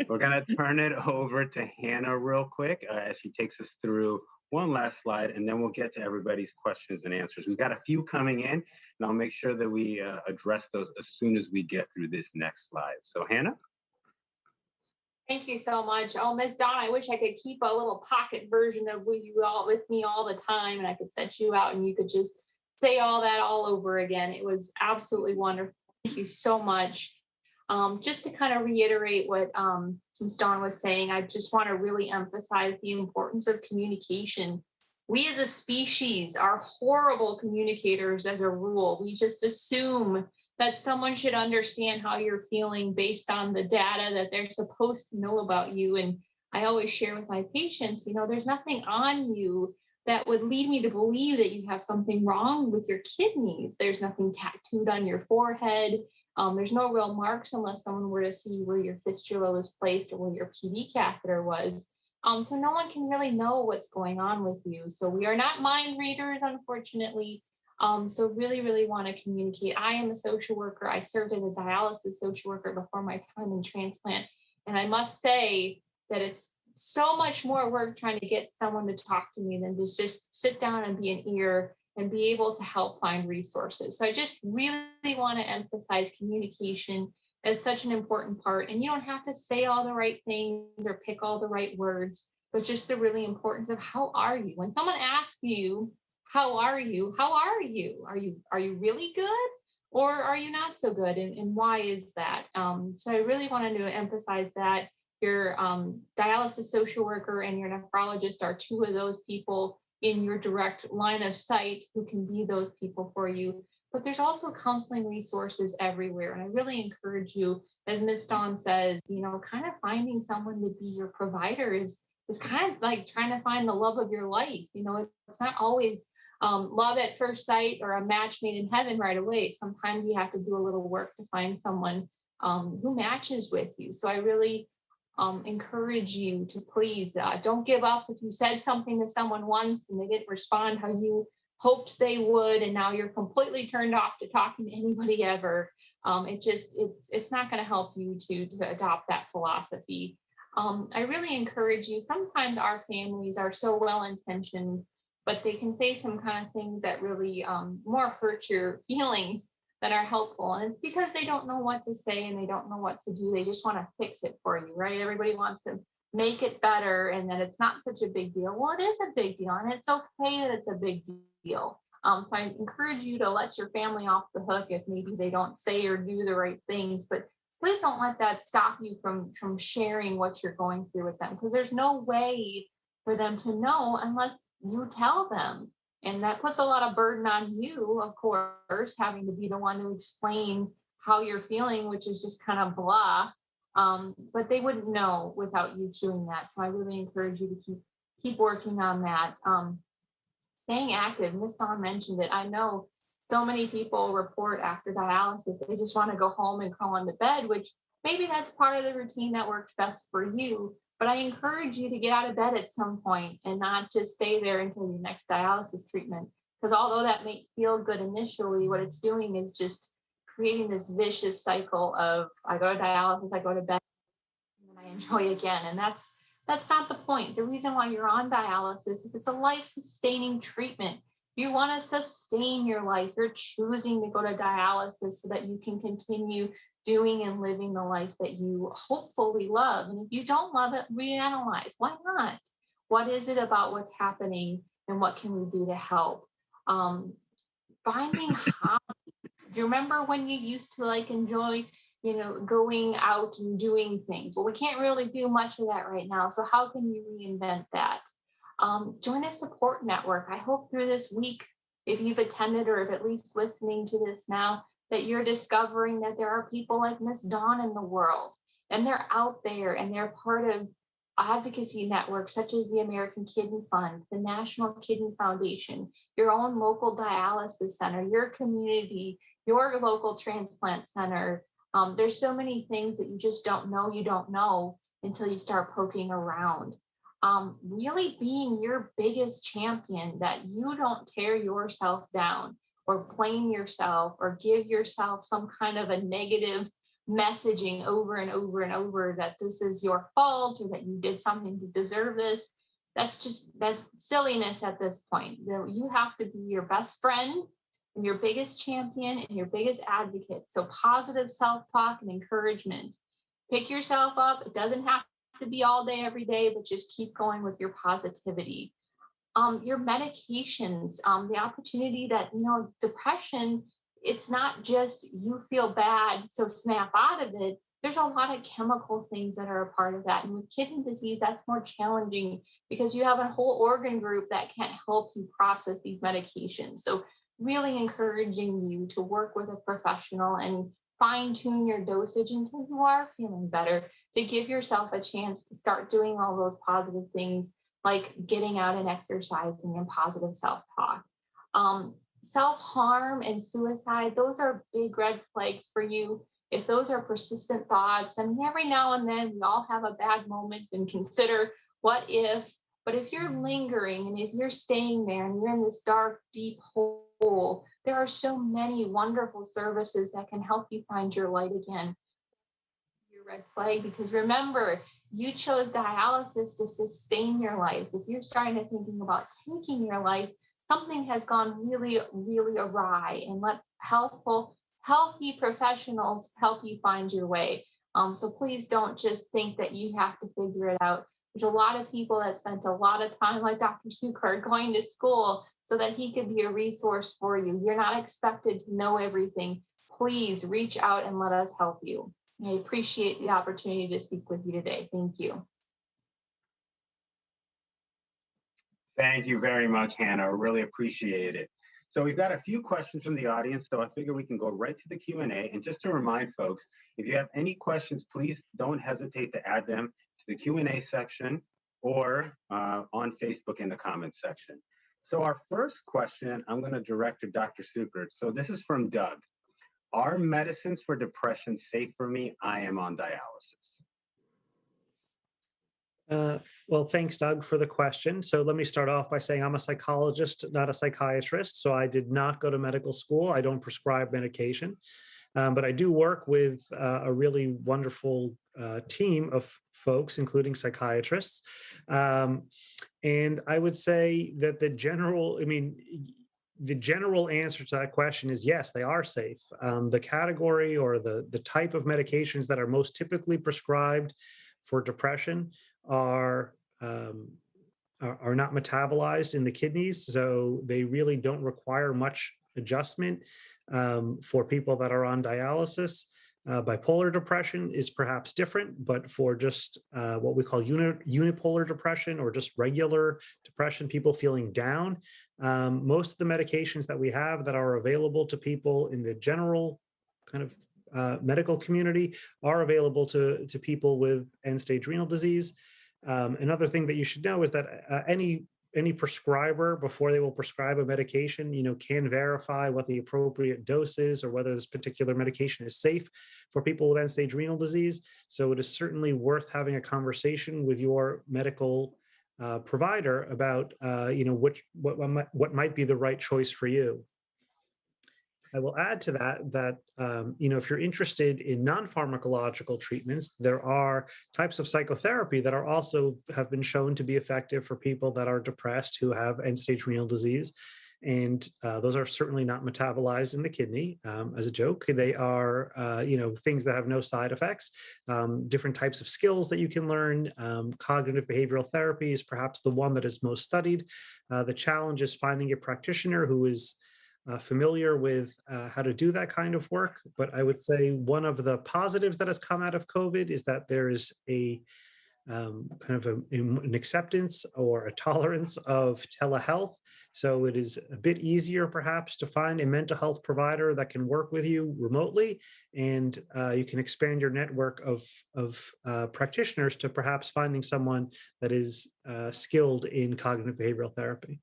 A: We're going to turn it over to Hannah real quick as she takes us through one last slide, and then we'll get to everybody's questions and answers. We've got a few coming in, and I'll make sure that we address those as soon as we get through this next slide. So, Hannah?
B: Thank you so much. Oh, Ms. Dawn, I wish I could keep a little pocket version of you all with me all the time, and I could set you out and you could just say all that all over again. It was absolutely wonderful. Thank you so much. Just to kind of reiterate what Ms. Dawn was saying, I just want to really emphasize the importance of communication. We as a species are horrible communicators as a rule. We just assume that someone should understand how you're feeling based on the data that they're supposed to know about you. And I always share with my patients, there's nothing on you that would lead me to believe that you have something wrong with your kidneys. There's nothing tattooed on your forehead. There's no real marks unless someone were to see where your fistula was placed or where your PD catheter was. So no one can really know what's going on with you. So we are not mind readers, unfortunately. So really, really want to communicate. I am a social worker. I served as a dialysis social worker before my time in transplant. And I must say that it's so much more work trying to get someone to talk to me than to just sit down and be an ear and be able to help find resources. So I just really want to emphasize communication as such an important part. And you don't have to say all the right things or pick all the right words, but just the really importance of how are you? When someone asks you, how are you? How are you? Are you really good? Or are you not so good? And why is that? So I really wanted to emphasize that. Your dialysis social worker and your nephrologist are two of those people in your direct line of sight who can be those people for you. But there's also counseling resources everywhere. And I really encourage you, as Ms. Dawn says, kind of finding someone to be your provider is kind of like trying to find the love of your life. It's not always love at first sight or a match made in heaven right away. Sometimes you have to do a little work to find someone who matches with you. So I really encourage you to please don't give up if you said something to someone once and they didn't respond how you hoped they would, and now you're completely turned off to talking to anybody ever. It's not going to help you to adopt that philosophy. I really encourage you. Sometimes our families are so well intentioned, but they can say some kind of things that really more hurt your feelings than are helpful. And it's because they don't know what to say and they don't know what to do. They just want to fix it for you, right? Everybody wants to make it better and that it's not such a big deal. Well, it is a big deal, and it's okay that it's a big deal. So I encourage you to let your family off the hook if maybe they don't say or do the right things, but please don't let that stop you from sharing what you're going through with them, because there's no way for them to know unless you tell them. And that puts a lot of burden on you, of course, having to be the one to explain how you're feeling, which is just kind of blah. But they wouldn't know without you doing that. So I really encourage you to keep working on that. Staying active, Ms. Dawn mentioned it. I know so many people report after dialysis, they just want to go home and crawl into bed, which maybe that's part of the routine that works best for you. But I encourage you to get out of bed at some point and not just stay there until your next dialysis treatment. Because although that may feel good initially, what it's doing is just creating this vicious cycle of I go to dialysis, I go to bed, and then I enjoy again. And that's not the point. The reason why you're on dialysis is it's a life-sustaining treatment. You want to sustain your life. You're choosing to go to dialysis so that you can continue doing and living the life that you hopefully love. And if you don't love it, reanalyze. Why not? What is it about what's happening and what can we do to help? Finding hobbies. Do you remember when you used to enjoy, going out and doing things? Well, we can't really do much of that right now. So how can you reinvent that? Join a support network. I hope through this week, if you've attended or if at least listening to this now, that you're discovering that there are people like Miss Dawn in the world, and they're out there and they're part of advocacy networks such as the American Kidney Fund, the National Kidney Foundation, your own local dialysis center, your community, your local transplant center. There's so many things that you just don't know until you start poking around. Really being your biggest champion, that you don't tear yourself down or blame yourself or give yourself some kind of a negative messaging over and over and over that this is your fault or that you did something to deserve this. That's silliness at this point. You have to be your best friend and your biggest champion and your biggest advocate. So positive self-talk and encouragement. Pick yourself up. It doesn't have to be all day, every day, but just keep going with your positivity. Your medications, the opportunity that, depression, it's not just you feel bad, so snap out of it. There's a lot of chemical things that are a part of that. And with kidney disease, that's more challenging because you have a whole organ group that can't help you process these medications. So really encouraging you to work with a professional and fine tune your dosage until you are feeling better, to give yourself a chance to start doing all those positive things like getting out and exercising and positive self-talk. Self-harm and suicide, those are big red flags for you. If those are persistent thoughts, I mean, every now and then we all have a bad moment and consider what if, but if you're lingering and if you're staying there and you're in this dark, deep hole, there are so many wonderful services that can help you find your light again. Your red flag, because remember, you chose dialysis to sustain your life. If you're starting to thinking about taking your life, something has gone really, really awry, and let healthy professionals help you find your way. So please don't just think that you have to figure it out. There's a lot of people that spent a lot of time, like Dr. Cukor, going to school so that he could be a resource for you. You're not expected to know everything. Please reach out and let us help you. I appreciate the opportunity to speak with you today. Thank you.
A: Thank you very much, Hannah. I really appreciate it. So we've got a few questions from the audience, so I figure we can go right to the Q&A. And just to remind folks, if you have any questions, please don't hesitate to add them to the Q&A section or on Facebook in the comments section. So our first question, I'm going to direct to Dr. Cukor. So this is from Doug. Are medicines for depression safe for me? I am on dialysis.
C: Well, thanks, Doug, for the question. So let me start off by saying I'm a psychologist, not a psychiatrist. So I did not go to medical school. I don't prescribe medication. But I do work with a really wonderful team of folks, including psychiatrists. And I would say that the general answer to that question is yes, they are safe. The category or the type of medications that are most typically prescribed for depression are not metabolized in the kidneys, so they really don't require much adjustment for people that are on dialysis. Bipolar depression is perhaps different, but for just what we call unipolar depression or just regular depression, people feeling down, most of the medications that we have that are available to people in the general kind of medical community are available to people with end-stage renal disease. Another thing that you should know is that any prescriber, before they will prescribe a medication, can verify what the appropriate dose is or whether this particular medication is safe for people with end-stage renal disease. So it is certainly worth having a conversation with your medical provider about, what might be the right choice for you. I will add to that if you're interested in non-pharmacological treatments, there are types of psychotherapy that are also have been shown to be effective for people that are depressed who have end-stage renal disease. And those are certainly not metabolized in the kidney. As a joke, they are, things that have no side effects, different types of skills that you can learn. Cognitive behavioral therapy is perhaps the one that is most studied. The challenge is finding a practitioner who is familiar with how to do that kind of work. But I would say one of the positives that has come out of COVID is that there is a an acceptance or a tolerance of telehealth. So it is a bit easier perhaps to find a mental health provider that can work with you remotely, and you can expand your network of practitioners to perhaps finding someone that is skilled in cognitive behavioral therapy.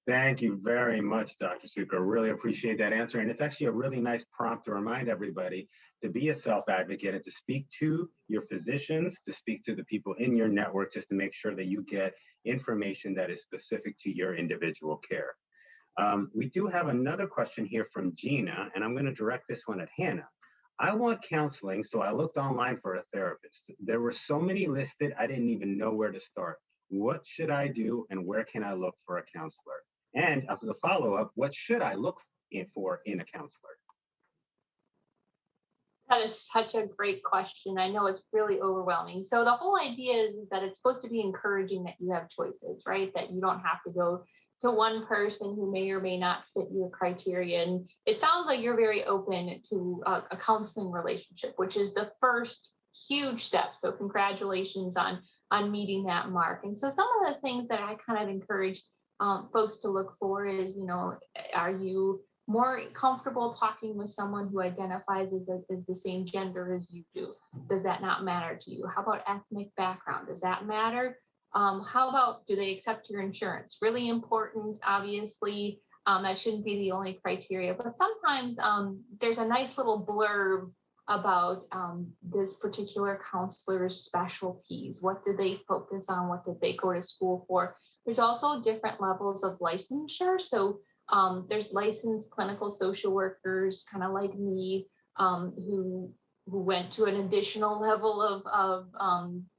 A: Thank you very much, Dr. Cukor. Really appreciate that answer. And it's actually a really nice prompt to remind everybody to be a self-advocate and to speak to your physicians, to speak to the people in your network, just to make sure that you get information that is specific to your individual care. We do have another question here from Gina, and I'm going to direct this one at Hannah. I want counseling, so I looked online for a therapist. There were so many listed, I didn't even know where to start. What should I do, and where can I look for a counselor? And as a follow-up, what should I look for in a counselor?
B: That is such a great question. I know it's really overwhelming. So the whole idea is that it's supposed to be encouraging that you have choices, right? That you don't have to go to one person who may or may not fit your criteria. And it sounds like you're very open to a counseling relationship, which is the first huge step. So congratulations on meeting that mark. And so some of the things that I kind of encourage folks to look for is, are you more comfortable talking with someone who identifies as the same gender as you do? Does that not matter to you? How about ethnic background? Does that matter? How about, do they accept your insurance? Really important, obviously. That shouldn't be the only criteria, but sometimes there's a nice little blurb about this particular counselor's specialties. What do they focus on? What did they go to school for? There's also different levels of licensure. So there's licensed clinical social workers, kind of like me, who went to an additional level of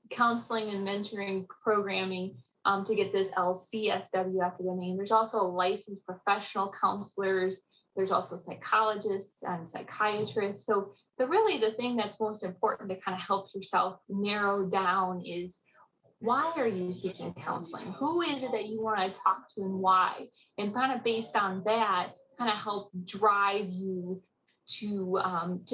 B: counseling and mentoring programming to get this LCSW after the name. There's also licensed professional counselors. There's also psychologists and psychiatrists. So the thing that's most important to kind of help yourself narrow down is, why are you seeking counseling? Who is it that you want to talk to and why? And kind of based on that, kind of help drive you to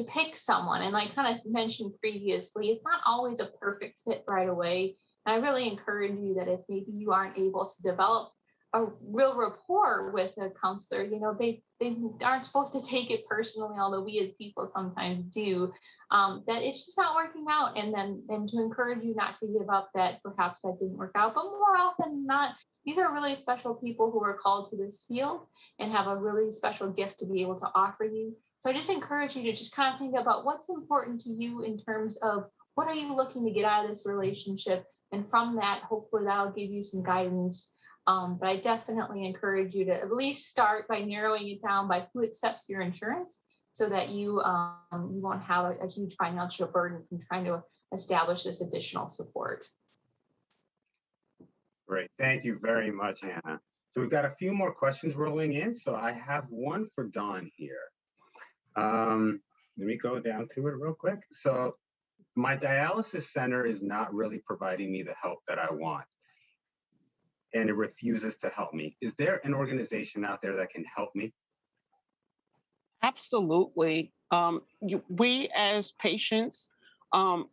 B: pick someone. And like kind of mentioned previously, it's not always a perfect fit right away. And I really encourage you that if maybe you aren't able to develop a real rapport with a counselor, they aren't supposed to take it personally, although we as people sometimes do, that it's just not working out. And then to encourage you not to give up that perhaps that didn't work out, but more often than not, these are really special people who are called to this field and have a really special gift to be able to offer you. So I just encourage you to just kind of think about what's important to you in terms of what are you looking to get out of this relationship? And from that, hopefully that'll give you some guidance But I definitely encourage you to at least start by narrowing it down by who accepts your insurance, so that you won't have a huge financial burden from trying to establish this additional support.
A: Great. Thank you very much, Hannah. So we've got a few more questions rolling in. So I have one for Dawn here. Let me go down to it real quick. So my dialysis center is not really providing me the help that I want, and it refuses to help me. Is there an organization out there that can help me?
D: Absolutely. We as patients,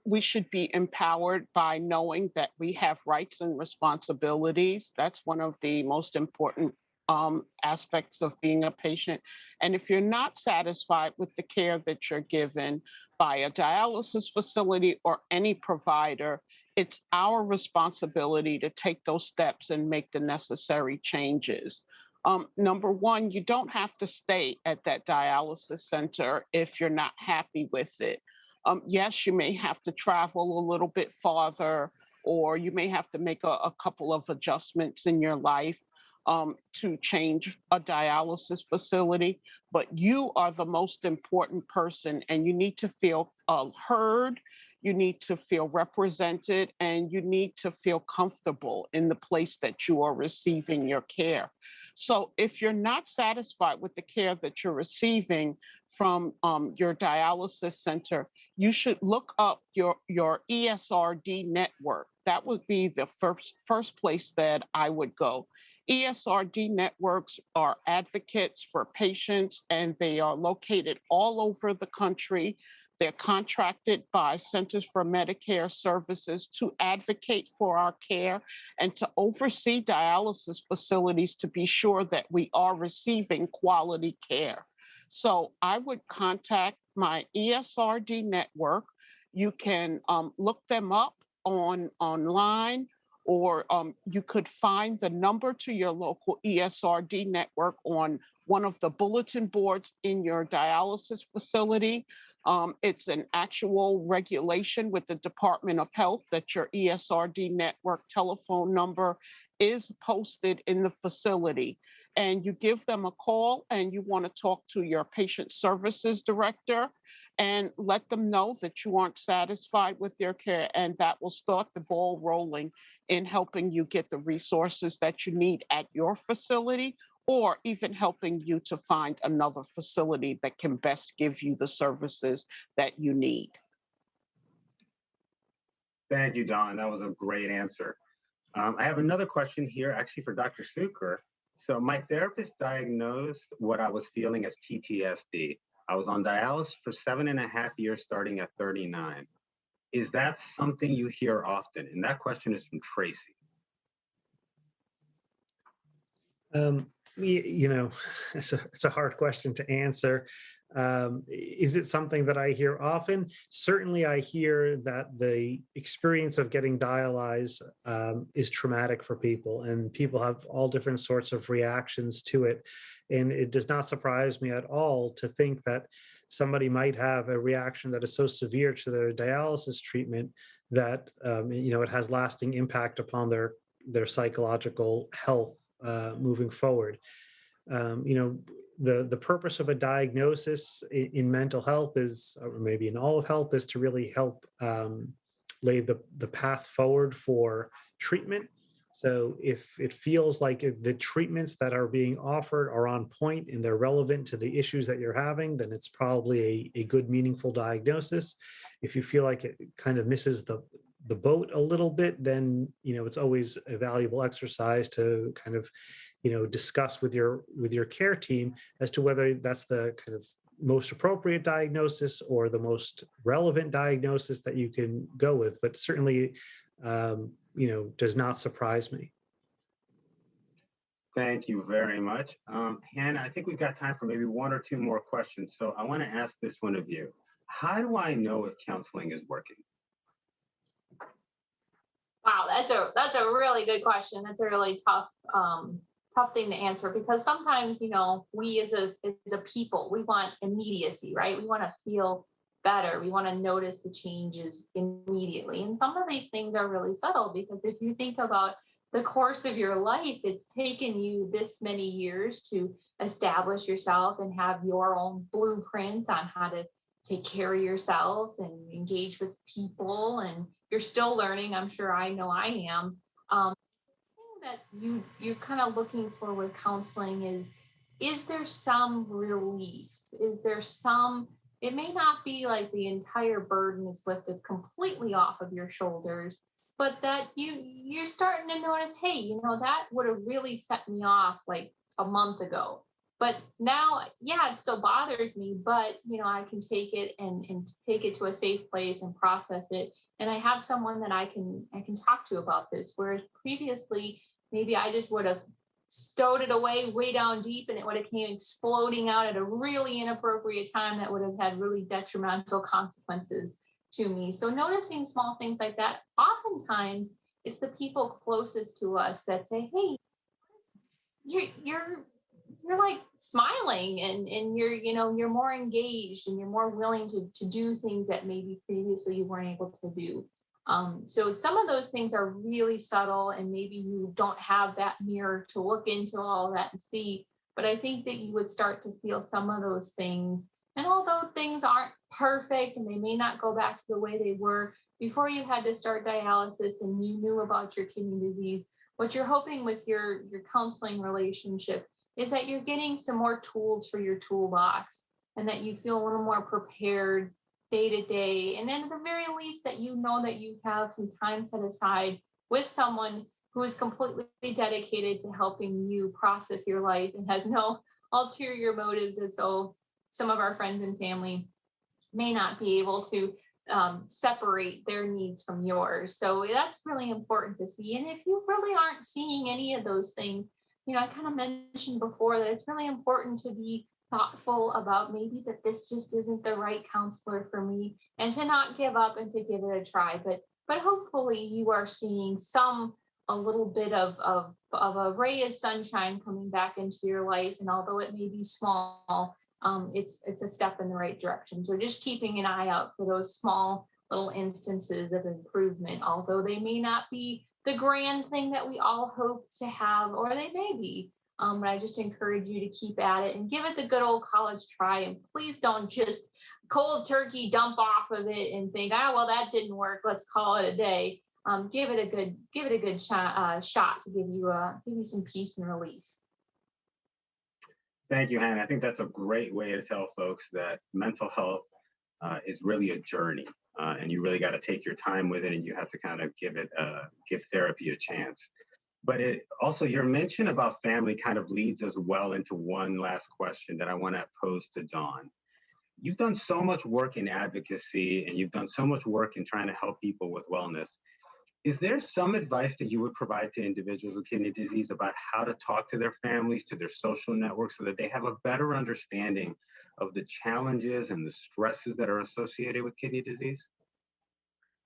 D: we should be empowered by knowing that we have rights and responsibilities. That's one of the most important aspects of being a patient. And if you're not satisfied with the care that you're given by a dialysis facility or any provider, it's our responsibility to take those steps and make the necessary changes. Number one, you don't have to stay at that dialysis center if you're not happy with it. Yes, you may have to travel a little bit farther, or you may have to make a couple of adjustments in your life to change a dialysis facility, but you are the most important person, and you need to feel heard, you need to feel represented, and you need to feel comfortable in the place that you are receiving your care. So if you're not satisfied with the care that you're receiving from your dialysis center, you should look up your ESRD network. That would be the first place that I would go. ESRD networks are advocates for patients, and they are located all over the country. They're contracted by Centers for Medicare Services to advocate for our care and to oversee dialysis facilities to be sure that we are receiving quality care. So I would contact my ESRD network. You can look them up online, or you could find the number to your local ESRD network on one of the bulletin boards in your dialysis facility. It's an actual regulation with the Department of Health that your ESRD network telephone number is posted in the facility. And you give them a call and you want to talk to your patient services director and let them know that you aren't satisfied with their care, and that will start the ball rolling in helping you get the resources that you need at your facility, or even helping you to find another facility that can best give you the services that you need.
A: Thank you, Dawn. That was a great answer. I have another question here, actually for Dr. Cukor. So my therapist diagnosed what I was feeling as PTSD. I was on dialysis for 7.5 years, starting at 39. Is that something you hear often? And that question is from Tracy.
C: It's a hard question to answer. Is it something that I hear often? Certainly, I hear that the experience of getting dialyzed is traumatic for people, and people have all different sorts of reactions to it. And it does not surprise me at all to think that somebody might have a reaction that is so severe to their dialysis treatment that it has lasting impact upon their psychological health moving forward. The purpose of a diagnosis in mental health is, or maybe in all of health, is to really help lay the path forward for treatment. So if it feels like the treatments that are being offered are on point and they're relevant to the issues that you're having, then it's probably a good, meaningful diagnosis. If you feel like it kind of misses the boat a little bit, then it's always a valuable exercise to kind of discuss with your care team as to whether that's the kind of most appropriate diagnosis or the most relevant diagnosis that you can go with. But certainly does not surprise me.
A: Thank you very much. Hannah, I think we've got time for maybe one or two more questions. So I want to ask this one of you. How do I know if counseling is working?
B: Wow, that's a really good question. That's a really tough thing to answer, because sometimes, we as a people, we want immediacy, right? We want to feel better. We want to notice the changes immediately. And some of these things are really subtle, because if you think about the course of your life. It's taken you this many years to establish yourself and have your own blueprint on how to take care of yourself and engage with people. And you're still learning. I'm sure I know I am. That you're kind of looking for with counseling is there some relief? Is there some, it may not be like the entire burden is lifted completely off of your shoulders, but that you're starting to notice, hey, that would have really set me off like a month ago. But now, yeah, it still bothers me, but I can take it and take it to a safe place and process it. And I have someone that I can talk to about this. Whereas previously, maybe I just would have stowed it away way down deep and it would have came exploding out at a really inappropriate time that would have had really detrimental consequences to me. So noticing small things like that, oftentimes it's the people closest to us that say, hey, you're like smiling and you're more engaged and you're more willing to do things that maybe previously you weren't able to do. So some of those things are really subtle and maybe you don't have that mirror to look into all of that and see, but I think that you would start to feel some of those things. And although things aren't perfect and they may not go back to the way they were before you had to start dialysis and you knew about your kidney disease, what you're hoping with your counseling relationship is that you're getting some more tools for your toolbox and that you feel a little more prepared day to day. And then at the very least that you know that you have some time set aside with someone who is completely dedicated to helping you process your life and has no ulterior motives. And so some of our friends and family may not be able to separate their needs from yours. So that's really important to see. And if you really aren't seeing any of those things, I kind of mentioned before that it's really important to be thoughtful about maybe that this just isn't the right counselor for me and to not give up and to give it a try. But hopefully you are seeing a little bit of a ray of sunshine coming back into your life. And although it may be small, it's a step in the right direction. So just keeping an eye out for those small little instances of improvement, although they may not be the grand thing that we all hope to have, or they may be. But I just encourage you to keep at it and give it the good old college try. And please don't just cold turkey dump off of it and think, well, that didn't work. Let's call it a day. Give it a good shot to give you some peace and relief.
A: Thank you, Hannah. I think that's a great way to tell folks that mental health is really a journey, and you really got to take your time with it, and you have to kind of give therapy a chance. But it also, your mention about family kind of leads us well into one last question that I want to pose to Dawn. You've done so much work in advocacy, and you've done so much work in trying to help people with wellness. Is there some advice that you would provide to individuals with kidney disease about how to talk to their families, to their social networks, so that they have a better understanding of the challenges and the stresses that are associated with kidney disease?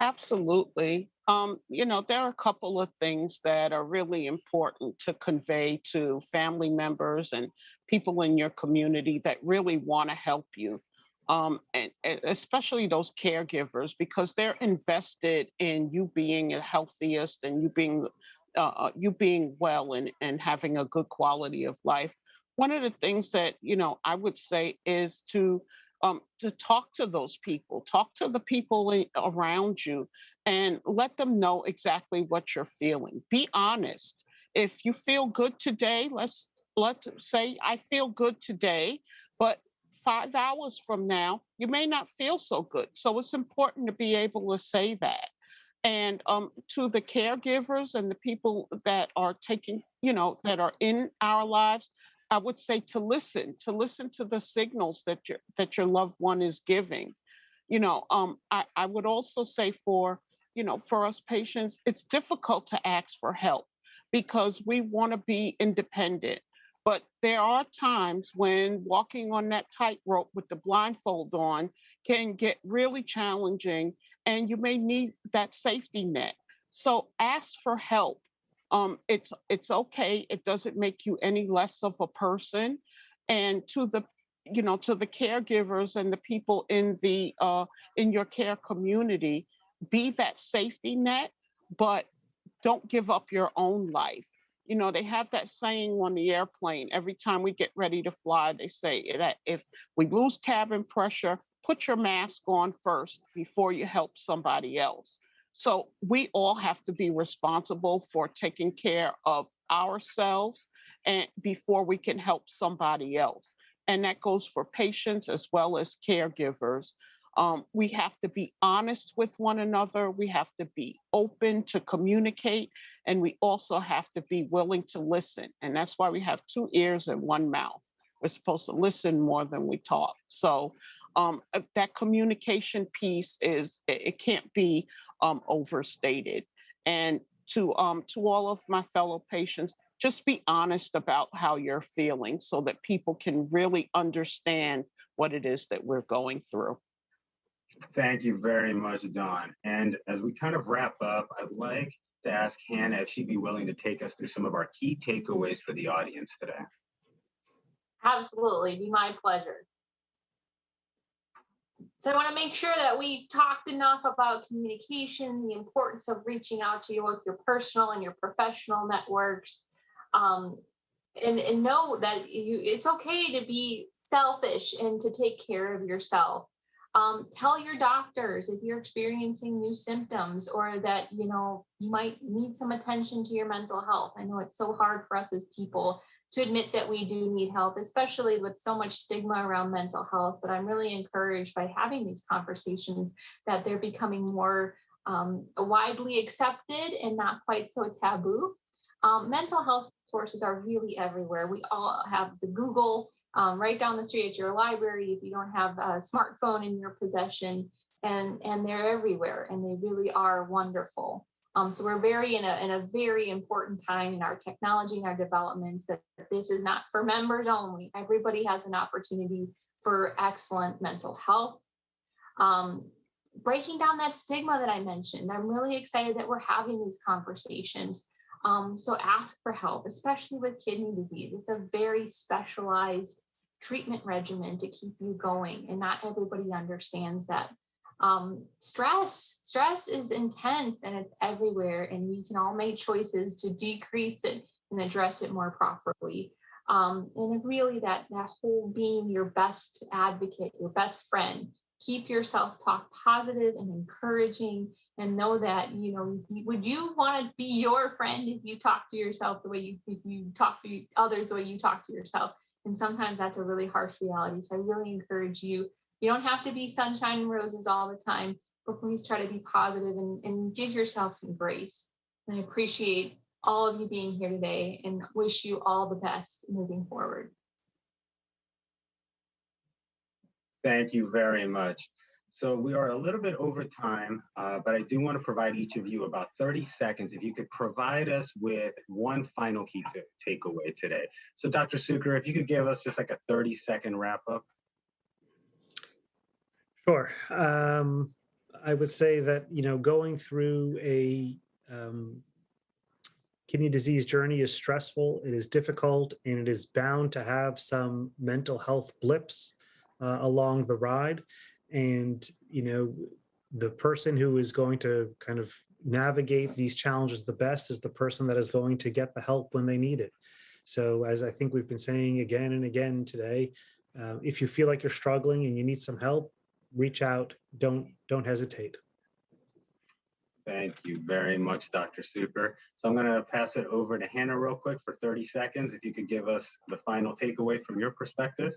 D: Absolutely. There are a couple of things that are really important to convey to family members and people in your community that really want to help you. And especially those caregivers, because they're invested in you being the healthiest and you being well and having a good quality of life. One of the things that I would say is to talk to those people, talk to the people around you, and let them know exactly what you're feeling. Be honest. If you feel good today, let's say I feel good today, but 5 hours from now, you may not feel so good. So it's important to be able to say that. And to the caregivers and the people that are that are in our lives, I would say to listen to the signals that your loved one is giving. I would also say for us patients, it's difficult to ask for help because we want to be independent. But there are times when walking on that tightrope with the blindfold on can get really challenging, and you may need that safety net. So ask for help. It's okay. It doesn't make you any less of a person. And to the caregivers and the people in your care community, be that safety net, but don't give up your own life. You know, they have that saying on the airplane, every time we get ready to fly, they say that if we lose cabin pressure, put your mask on first before you help somebody else. So we all have to be responsible for taking care of ourselves and before we can help somebody else. And that goes for patients as well as caregivers. We have to be honest with one another. We have to be open to communicate, and we also have to be willing to listen. And that's why we have two ears and one mouth. We're supposed to listen more than we talk. So that communication piece it can't be overstated. And to all of my fellow patients, just be honest about how you're feeling so that people can really understand what it is that we're going through.
A: Thank you very much, Dawn. And as we kind of wrap up, I'd like to ask Hannah if she'd be willing to take us through some of our key takeaways for the audience today.
B: Absolutely, be my pleasure. So I want to make sure that we've talked enough about communication, the importance of reaching out to both your personal and your professional networks, and know that it's okay to be selfish and to take care of yourself. Tell your doctors if you're experiencing new symptoms or that, you might need some attention to your mental health. I know it's so hard for us as people to admit that we do need help, especially with so much stigma around mental health. But I'm really encouraged by having these conversations that they're becoming more widely accepted and not quite so taboo. Mental health sources are really everywhere. We all have the Google right down the street at your library if you don't have a smartphone in your possession, and they're everywhere, and they really are wonderful. So we're in a very important time in our technology and our developments that this is not for members only. Everybody has an opportunity for excellent mental health. Breaking down that stigma that I mentioned, I'm really excited that we're having these conversations. So ask for help, especially with kidney disease. It's a very specialized treatment regimen to keep you going, and not everybody understands that. Stress is intense and it's everywhere, and we can all make choices to decrease it and address it more properly. And really that whole being your best advocate, your best friend, keep your self-talk positive and encouraging, and know that, would you want to be your friend if you talk to yourself if you talk to others the way you talk to yourself? And sometimes that's a really harsh reality. So I really encourage you. You don't have to be sunshine and roses all the time, but please try to be positive and give yourself some grace. And I appreciate all of you being here today and wish you all the best moving forward.
A: Thank you very much. So we are a little bit over time, but I do want to provide each of you about 30 seconds. If you could provide us with one final key takeaway today. So Dr. Cukor, if you could give us just like a 30-second wrap up.
C: Sure. I would say that, going through a kidney disease journey is stressful, it is difficult, and it is bound to have some mental health blips along the ride. And, the person who is going to kind of navigate these challenges the best is the person that is going to get the help when they need it. So as I think we've been saying again and again today, if you feel like you're struggling and you need some help, reach out, don't hesitate.
A: Thank you very much, Dr. Cukor. So I'm going to pass it over to Hannah real quick for 30 seconds. If you could give us the final takeaway from your perspective.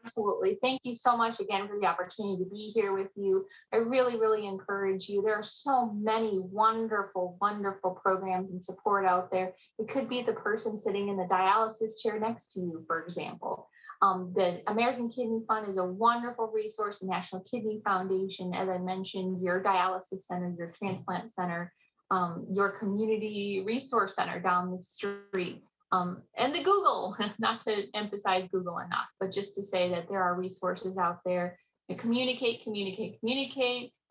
B: Absolutely. Thank you so much again for the opportunity to be here with you. I really, really encourage you. There are so many wonderful, wonderful programs and support out there. It could be the person sitting in the dialysis chair next to you, for example. The American Kidney Fund is a wonderful resource, the National Kidney Foundation, as I mentioned, your dialysis center, your transplant center, your community resource center down the street. And the Google, not to emphasize Google enough, but just to say that there are resources out there to communicate.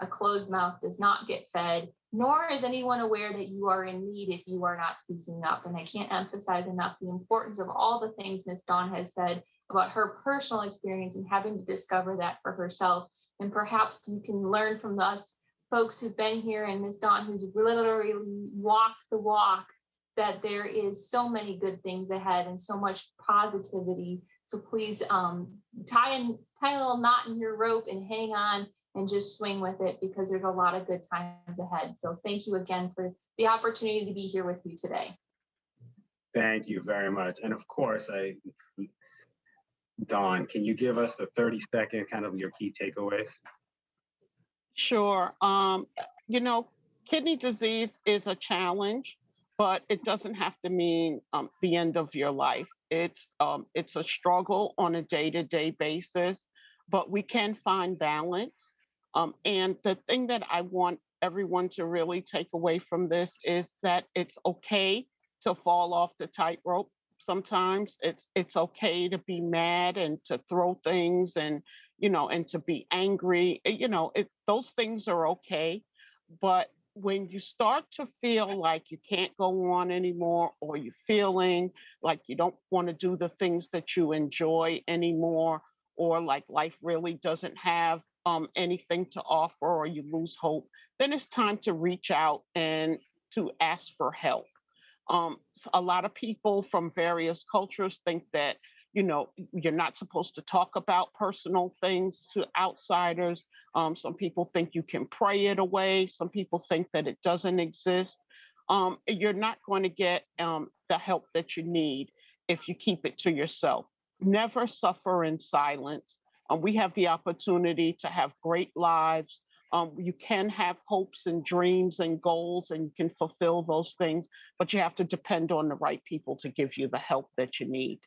B: A closed mouth does not get fed, nor is anyone aware that you are in need if you are not speaking up. And I can't emphasize enough the importance of all the things Ms. Dawn has said about her personal experience and having to discover that for herself. And perhaps you can learn from us folks who've been here and Ms. Dawn, who's literally walked the walk, that there is so many good things ahead and so much positivity. So please tie a little knot in your rope and hang on and just swing with it, because there's a lot of good times ahead. So thank you again for the opportunity to be here with you today.
A: Thank you very much. And of course, Dawn, can you give us the 30-second kind of your key takeaways?
D: Sure. Kidney disease is a challenge, but it doesn't have to mean the end of your life. It's a struggle on a day-to-day basis, but we can find balance. And the thing that I want everyone to really take away from this is that it's okay to fall off the tightrope. Sometimes it's okay to be mad and to throw things and to be angry. Those things are okay, but when you start to feel like you can't go on anymore, or you're feeling like you don't want to do the things that you enjoy anymore, or like life really doesn't have anything to offer, or you lose hope, then it's time to reach out and to ask for help. A lot of people from various cultures think that you're not supposed to talk about personal things to outsiders. Some people think you can pray it away. Some people think that it doesn't exist. You're not going to get the help that you need if you keep it to yourself. Never suffer in silence. We have the opportunity to have great lives. You can have hopes and dreams and goals, and you can fulfill those things, but you have to depend on the right people to give you the help that you need.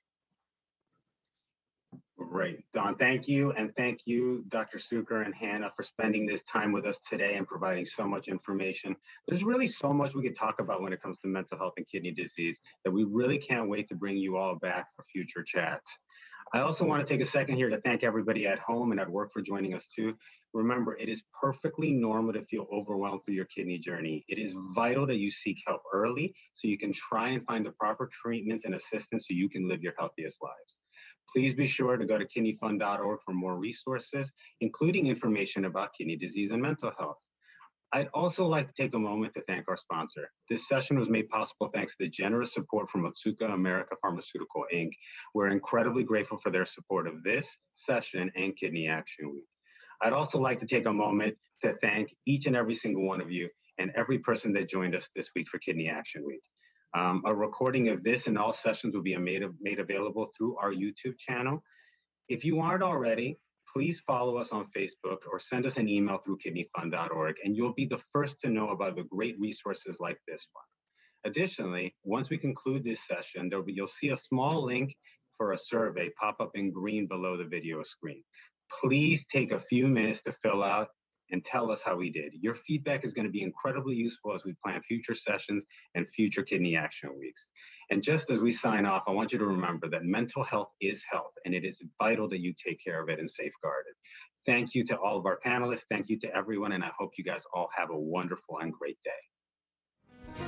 A: Great, Dawn, thank you. And thank you, Dr. Cukor and Hannah, for spending this time with us today and providing so much information. There's really so much we could talk about when it comes to mental health and kidney disease that we really can't wait to bring you all back for future chats. I also want to take a second here to thank everybody at home and at work for joining us too. Remember, it is perfectly normal to feel overwhelmed through your kidney journey. It is vital that you seek help early so you can try and find the proper treatments and assistance so you can live your healthiest lives. Please be sure to go to kidneyfund.org for more resources, including information about kidney disease and mental health. I'd also like to take a moment to thank our sponsor. This session was made possible thanks to the generous support from Otsuka America Pharmaceutical, Inc. We're incredibly grateful for their support of this session and Kidney Action Week. I'd also like to take a moment to thank each and every single one of you and every person that joined us this week for Kidney Action Week. A recording of this and all sessions will be made available through our YouTube channel. If you aren't already, please follow us on Facebook or send us an email through kidneyfund.org, and you'll be the first to know about the great resources like this one. Additionally, once we conclude this session, you'll see a small link for a survey pop up in green below the video screen. Please take a few minutes to fill out and tell us how we did. Your feedback is going to be incredibly useful as we plan future sessions and future Kidney Action Weeks. And just as we sign off, I want you to remember that mental health is health, and it is vital that you take care of it and safeguard it. Thank you to all of our panelists. Thank you to everyone, and I hope you guys all have a wonderful and great day.